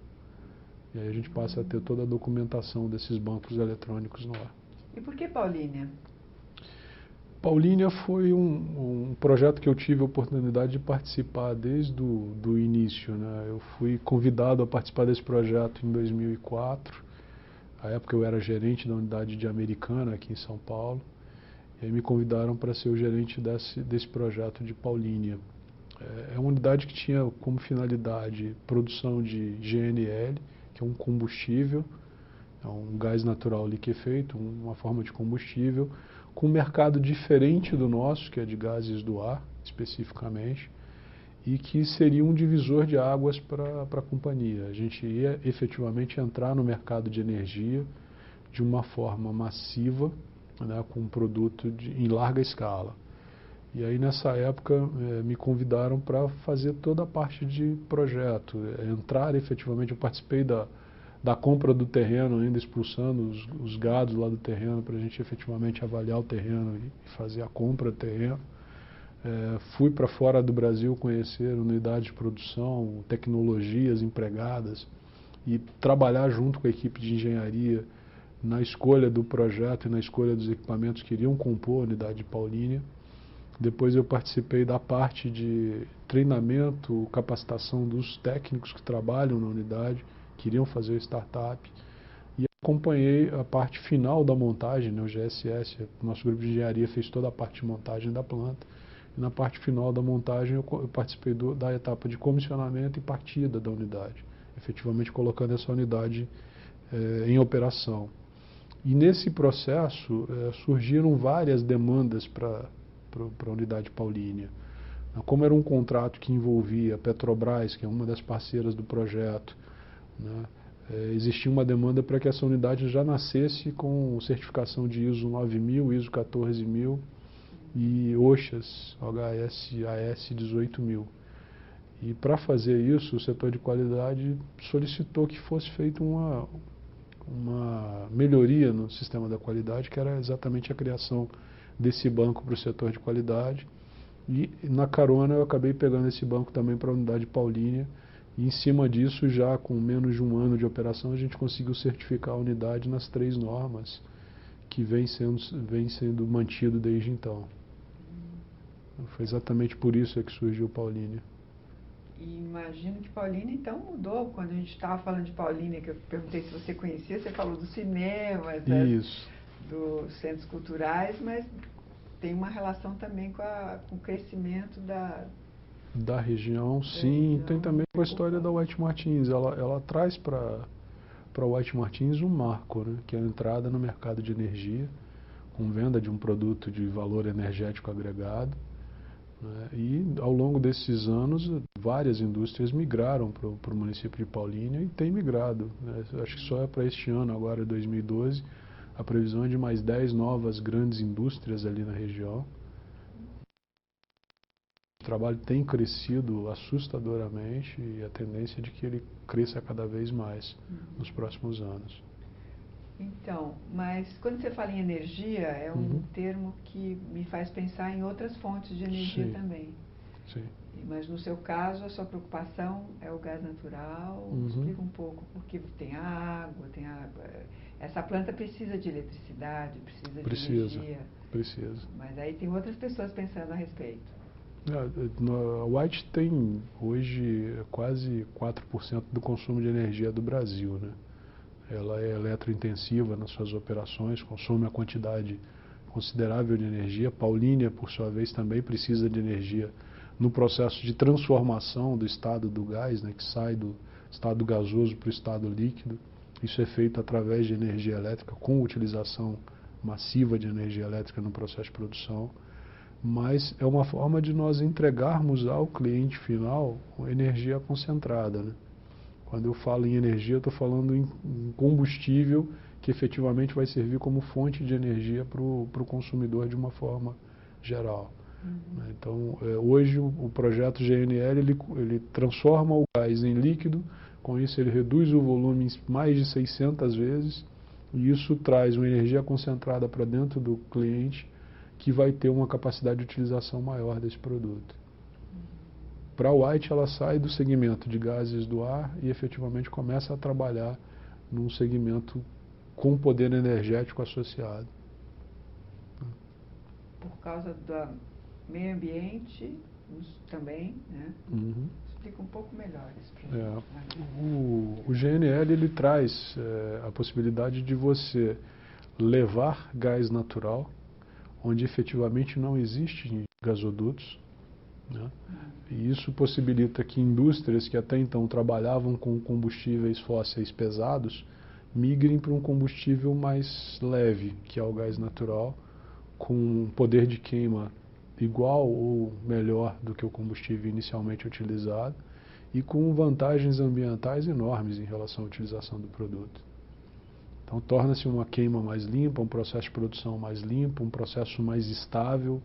E aí a gente passa a ter toda a documentação desses bancos eletrônicos no ar. E por que Paulínia? Paulínia foi um projeto que eu tive a oportunidade de participar desde o início, né? Eu fui convidado a participar desse projeto em 2004. Na época eu era gerente da unidade de Americana aqui em São Paulo. E aí me convidaram para ser o gerente desse projeto de Paulínia. É uma unidade que tinha como finalidade produção de GNL, que é um combustível, é um gás natural liquefeito, uma forma de combustível, com um mercado diferente do nosso, que é de gases do ar, especificamente, e que seria um divisor de águas para a companhia. A gente ia efetivamente entrar no mercado de energia de uma forma massiva, né, com um produto em larga escala. E aí, nessa época, me convidaram para fazer toda a parte de projeto, entrar efetivamente. Eu participei da compra do terreno, ainda expulsando os gados lá do terreno para a gente efetivamente avaliar o terreno e fazer a compra do terreno. Fui para fora do Brasil conhecer unidades de produção, tecnologias empregadas e trabalhar junto com a equipe de engenharia na escolha do projeto e na escolha dos equipamentos que iriam compor a unidade de Paulínia. Depois eu participei da parte de treinamento, capacitação dos técnicos que trabalham na unidade, que iriam fazer o startup. E acompanhei a parte final da montagem, né, o GSS, nosso grupo de engenharia fez toda a parte de montagem da planta. E na parte final da montagem eu participei da etapa de comissionamento e partida da unidade, efetivamente colocando essa unidade em operação. E nesse processo surgiram várias demandas para a unidade Paulínia. Como era um contrato que envolvia a Petrobras, que é uma das parceiras do projeto, né, existia uma demanda para que essa unidade já nascesse com certificação de ISO 9000, ISO 14000 e OSHAS, AS 18000. E para fazer isso, o setor de qualidade solicitou que fosse feita uma melhoria no sistema da qualidade, que era exatamente a criação desse banco para o setor de qualidade. E na carona eu acabei pegando esse banco também para a unidade Paulínia E em cima disso, já com menos de um ano de operação, a gente conseguiu certificar a unidade nas 3 normas que vem sendo mantido desde então. Foi exatamente por isso que surgiu Paulínia. E imagino que Paulínia, então, mudou. Quando a gente estava falando de Paulínia, que eu perguntei se você conhecia, você falou dos cinemas, Isso. dos centros culturais, mas tem uma relação também com o crescimento Da região, sim. região. Tem também com a história da White Martins. Ela traz para a White Martins um marco, né, que é a entrada no mercado de energia, com venda de um produto de valor energético agregado. Né, e ao longo desses anos, várias indústrias migraram para o município de Paulínia e têm migrado. Né, acho que só é para este ano, agora 2012, a previsão é de mais 10 novas grandes indústrias ali na região. O trabalho tem crescido assustadoramente e a tendência é de que ele cresça cada vez mais nos próximos anos. Então, mas quando você fala em energia, é um termo que me faz pensar em outras fontes de energia Sim. também. Sim. Mas no seu caso, a sua preocupação é o gás natural. Explica um pouco, porque tem água, essa planta precisa de eletricidade, precisa de energia. Precisa. Mas aí tem outras pessoas pensando a respeito. A White tem hoje quase 4% do consumo de energia do Brasil, né? Ela é eletrointensiva nas suas operações, consome uma quantidade considerável de energia. Paulínia, por sua vez, também precisa de energia no processo de transformação do estado do gás, né, que sai do estado gasoso para o estado líquido. Isso é feito através de energia elétrica, com utilização massiva de energia elétrica no processo de produção. Mas é uma forma de nós entregarmos ao cliente final energia concentrada, né? Quando eu falo em energia, eu estou falando em combustível que efetivamente vai servir como fonte de energia para o consumidor de uma forma geral. Então, hoje o projeto GNL ele transforma o gás em líquido, com isso ele reduz o volume em mais de 600 vezes, e isso traz uma energia concentrada para dentro do cliente, que vai ter uma capacidade de utilização maior desse produto. Para a White, ela sai do segmento de gases do ar e efetivamente começa a trabalhar num segmento com poder energético associado. Por causa do meio ambiente também, né? Explica um pouco melhor isso para gente. O GNL ele traz a possibilidade de você levar gás natural onde efetivamente não existem gasodutos, né? E isso possibilita que indústrias que até então trabalhavam com combustíveis fósseis pesados migrem para um combustível mais leve, que é o gás natural, com poder de queima igual ou melhor do que o combustível inicialmente utilizado e com vantagens ambientais enormes em relação à utilização do produto. Então torna-se uma queima mais limpa, um processo de produção mais limpo, um processo mais estável,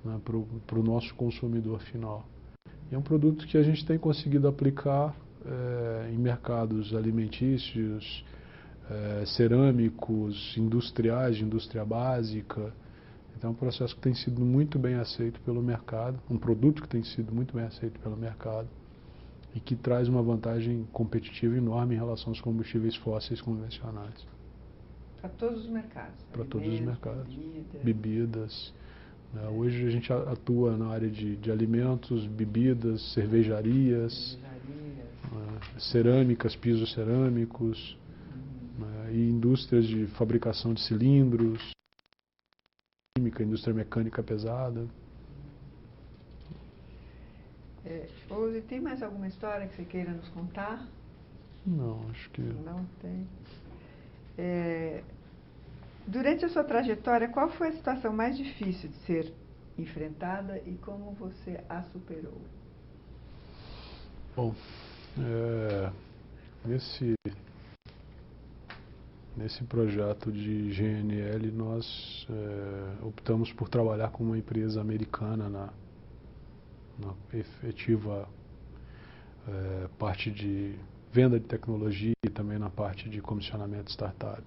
né, para o nosso consumidor final. E é um produto que a gente tem conseguido aplicar em mercados alimentícios, cerâmicos, industriais, de indústria básica. Então é um processo que tem sido muito bem aceito pelo mercado, um produto que tem sido muito bem aceito pelo mercado e que traz uma vantagem competitiva enorme em relação aos combustíveis fósseis convencionais. Para todos os mercados. Para todos os mercados. Bebidas. Né? Hoje a gente atua na área de alimentos, bebidas, cervejarias, cerâmicas, pisos cerâmicos, né? E indústrias de fabricação de cilindros, química, indústria mecânica pesada. Rose, tem mais alguma história que você queira nos contar? Não, acho que... Não tem. Durante a sua trajetória, qual foi a situação mais difícil de ser enfrentada e como você a superou? Bom, nesse projeto de GNL, nós optamos por trabalhar com uma empresa americana na efetiva parte de venda de tecnologia e também na parte de comissionamento startup.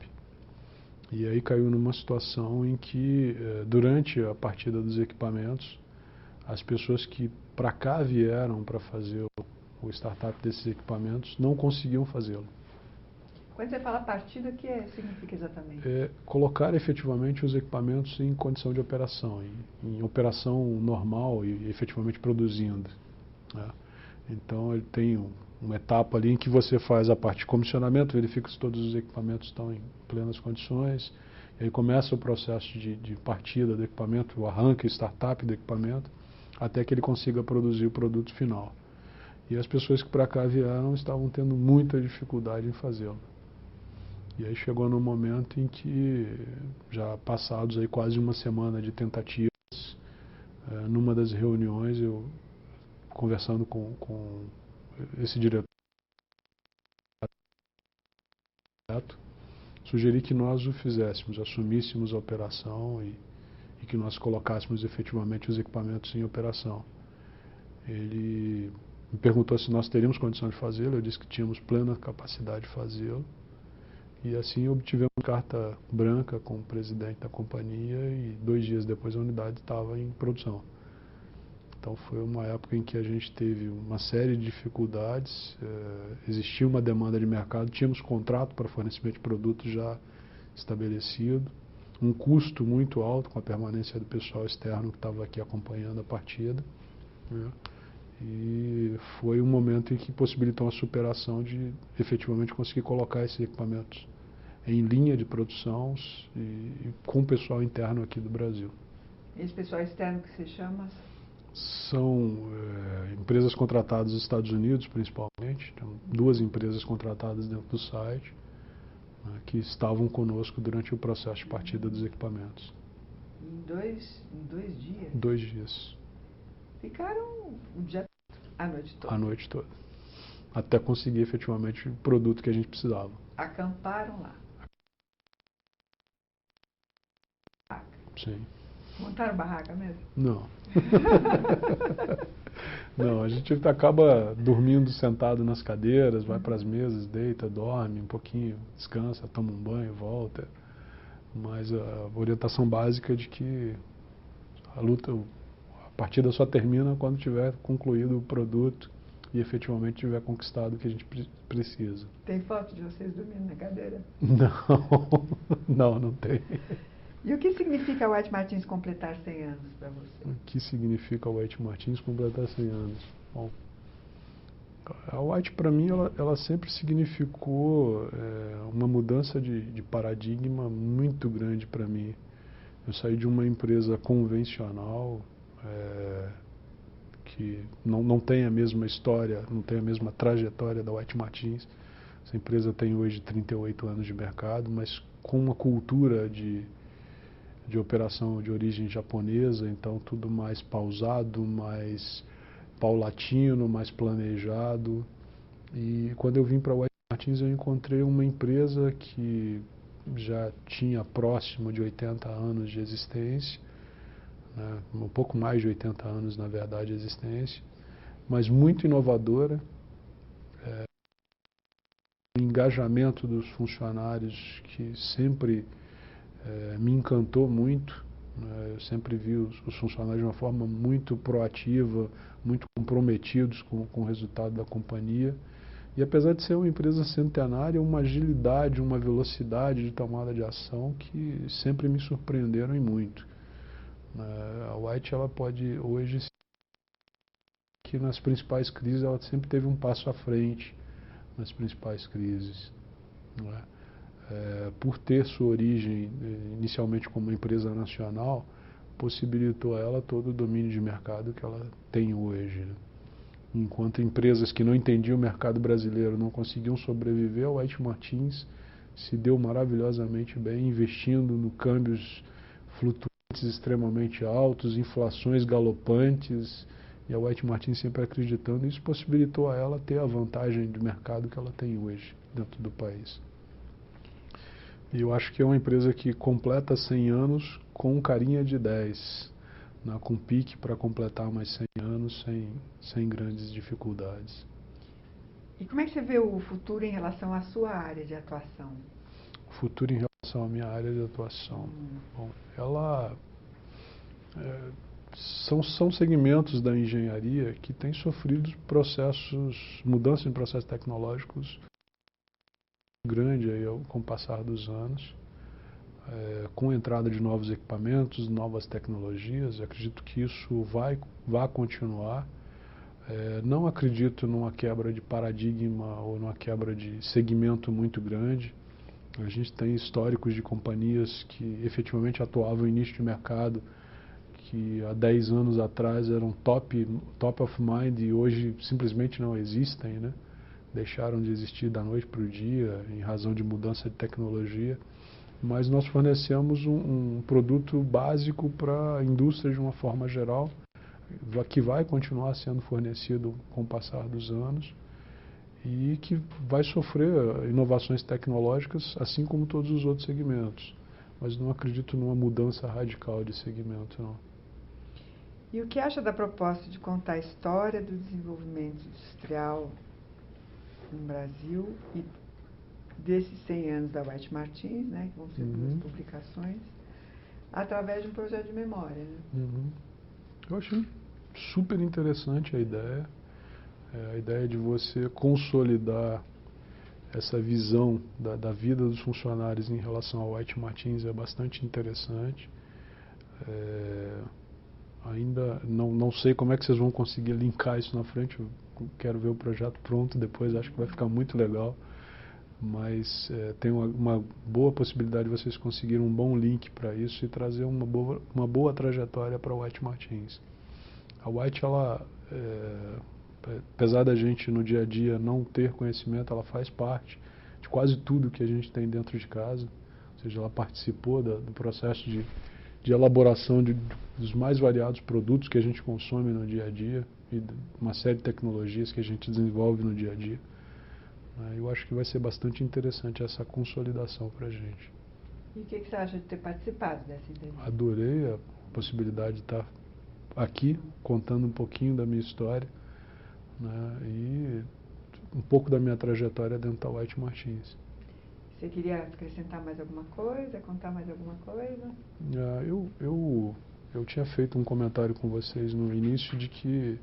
E aí caiu numa situação em que, durante a partida dos equipamentos, as pessoas que para cá vieram para fazer o startup desses equipamentos, não conseguiam fazê-lo. Quando você fala partida, o que significa exatamente? É colocar efetivamente os equipamentos em condição de operação, em operação normal e efetivamente produzindo, né? Então ele tem uma etapa ali em que você faz a parte de comissionamento, verifica se todos os equipamentos estão em plenas condições, e aí começa o processo de partida do equipamento, o arranque, startup do equipamento, até que ele consiga produzir o produto final. E as pessoas que para cá vieram estavam tendo muita dificuldade em fazê-lo. E aí chegou no momento em que, já passados aí quase uma semana de tentativas, numa das reuniões, eu conversando com esse diretor, sugeri que nós o fizéssemos, assumíssemos a operação e que nós colocássemos efetivamente os equipamentos em operação. Ele me perguntou se nós teríamos condição de fazê-lo, eu disse que tínhamos plena capacidade de fazê-lo. E assim obtivemos carta branca com o presidente da companhia e 2 dias depois a unidade estava em produção. Então foi uma época em que a gente teve uma série de dificuldades, existia uma demanda de mercado, tínhamos contrato para fornecimento de produtos já estabelecido, um custo muito alto com a permanência do pessoal externo que estava aqui acompanhando a partida, né? E foi um momento em que possibilitou a superação de efetivamente conseguir colocar esses equipamentos em linha de produção e com o pessoal interno aqui do Brasil. Esse pessoal externo que se chama? São empresas contratadas dos Estados Unidos, principalmente. Tem 2 empresas contratadas dentro do site, né, que estavam conosco durante o processo de partida dos equipamentos. Em dois dias? 2 dias. Ficaram o dia, a noite toda? A noite toda. Até conseguir efetivamente o produto que a gente precisava. Acamparam lá? Sim. Montaram barraca mesmo? Não. Não, a gente acaba dormindo sentado nas cadeiras, vai para as mesas, deita, dorme um pouquinho, descansa, toma um banho, volta. Mas a orientação básica é de que a partida só termina quando tiver concluído o produto e efetivamente tiver conquistado o que a gente precisa. Tem foto de vocês dormindo na cadeira? Não, não tem. E o que significa o White Martins completar 100 anos para você? O que significa o White Martins completar 100 anos? Bom, a White para mim ela sempre significou uma mudança de paradigma muito grande para mim. Eu saí de uma empresa convencional que não tem a mesma história, não tem a mesma trajetória da White Martins. Essa empresa tem hoje 38 anos de mercado, mas com uma cultura de operação de origem japonesa, então tudo mais pausado, mais paulatino, mais planejado. E quando eu vim para a White Martins eu encontrei uma empresa que já tinha próximo de 80 anos de existência, né, um pouco mais de 80 anos na verdade de existência, mas muito inovadora. O engajamento dos funcionários que sempre me encantou muito. Eu sempre vi os funcionários de uma forma muito proativa, muito comprometidos com o resultado da companhia. E apesar de ser uma empresa centenária, uma agilidade, uma velocidade de tomada de ação que sempre me surpreenderam e muito. A White ela pode hoje, que nas principais crises, ela sempre teve um passo à frente nas principais crises, não é? Por ter sua origem inicialmente como uma empresa nacional, possibilitou a ela todo o domínio de mercado que ela tem hoje, né? Enquanto empresas que não entendiam o mercado brasileiro não conseguiam sobreviver, a White Martins se deu maravilhosamente bem, investindo no câmbios flutuantes extremamente altos, inflações galopantes, e a White Martins sempre acreditando, e isso possibilitou a ela ter a vantagem de mercado que ela tem hoje dentro do país. E eu acho que é uma empresa que completa 100 anos com carinha de 10, né, com pique para completar mais 100 anos sem grandes dificuldades. E como é que você vê o futuro em relação à sua área de atuação? O futuro em relação à minha área de atuação? Bom, ela são segmentos da engenharia que têm sofrido mudanças em processos tecnológicos grande aí com o passar dos anos, com a entrada de novos equipamentos, novas tecnologias. Eu acredito que isso vai continuar. Não acredito numa quebra de paradigma ou numa quebra de segmento muito grande. A gente tem históricos de companhias que efetivamente atuavam em nicho de mercado que há 10 anos atrás eram top of mind e hoje simplesmente não existem, né? Deixaram de existir da noite para o dia em razão de mudança de tecnologia. Mas nós fornecemos um produto básico para a indústria de uma forma geral, que vai continuar sendo fornecido com o passar dos anos e que vai sofrer inovações tecnológicas, assim como todos os outros segmentos. Mas não acredito numa mudança radical de segmento, não. E o que acha da proposta de contar a história do desenvolvimento industrial no Brasil e desses 100 anos da White Martins, né, que vão ser 2 publicações, através de um projeto de memória, né? Eu achei super interessante a ideia de você consolidar essa visão da vida dos funcionários em relação ao White Martins é bastante interessante. Ainda não sei como é que vocês vão conseguir linkar isso na frente. Eu quero ver o projeto pronto depois, acho que vai ficar muito legal. Mas tem uma boa possibilidade de vocês conseguirem um bom link para isso e trazer uma boa trajetória para o White Martins. A White, ela, apesar da gente no dia a dia não ter conhecimento, ela faz parte de quase tudo que a gente tem dentro de casa. Ou seja, ela participou do processo de elaboração dos mais variados produtos que a gente consome no dia a dia e uma série de tecnologias que a gente desenvolve no dia a dia. Eu acho que vai ser bastante interessante essa consolidação para a gente. E o que você acha de ter participado dessa entrevista? Adorei a possibilidade de estar aqui contando um pouquinho da minha história, né, e um pouco da minha trajetória dentro da White Martins. Você queria acrescentar mais alguma coisa, contar mais alguma coisa? Eu tinha feito um comentário com vocês no início de que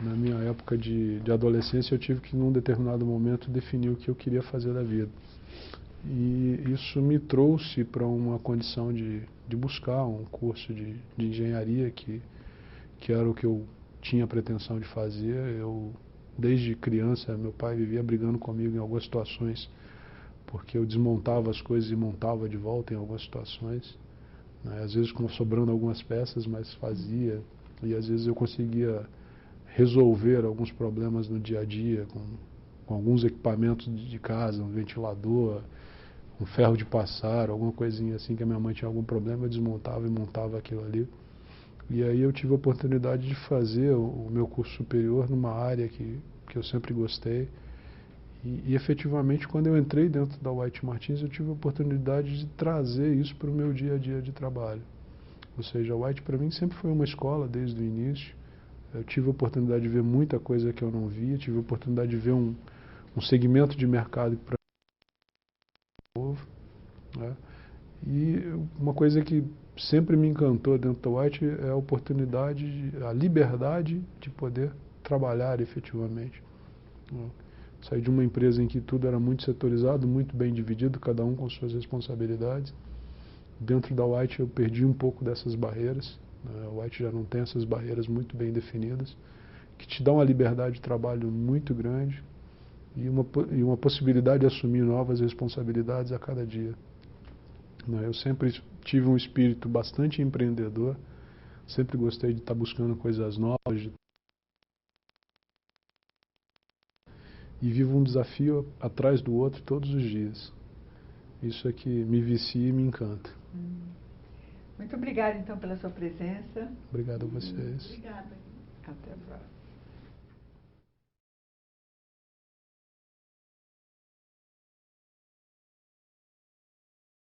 na minha época de adolescência eu tive que, num determinado momento, definir o que eu queria fazer da vida. E isso me trouxe para uma condição de buscar um curso de engenharia, que era o que eu tinha pretensão de fazer. Desde criança, meu pai vivia brigando comigo em algumas situações, porque eu desmontava as coisas e montava de volta em algumas situações, né? Às vezes sobrando algumas peças, mas fazia. E às vezes eu conseguia resolver alguns problemas no dia a dia com alguns equipamentos de casa, um ventilador, um ferro de passar, alguma coisinha assim que a minha mãe tinha algum problema, eu desmontava e montava aquilo ali. E aí eu tive a oportunidade de fazer o meu curso superior numa área que eu sempre gostei. E efetivamente, quando eu entrei dentro da White Martins, eu tive a oportunidade de trazer isso para o meu dia a dia de trabalho. Ou seja, a White para mim sempre foi uma escola desde o início. Eu tive a oportunidade de ver muita coisa que eu não via, tive a oportunidade de ver um segmento de mercado para novo, né? E uma coisa que sempre me encantou dentro da White é a oportunidade, a liberdade de poder trabalhar efetivamente, né? Saí de uma empresa em que tudo era muito setorizado, muito bem dividido, cada um com suas responsabilidades. Dentro da White eu perdi um pouco dessas barreiras, né? A White já não tem essas barreiras muito bem definidas, que te dá uma liberdade de trabalho muito grande e uma possibilidade de assumir novas responsabilidades a cada dia. Eu sempre tive um espírito bastante empreendedor, sempre gostei de estar buscando coisas novas, e vivo um desafio atrás do outro todos os dias. Isso é que me vicia e me encanta. Muito obrigada, então, pela sua presença. Obrigado a vocês. Obrigada. Até a próxima.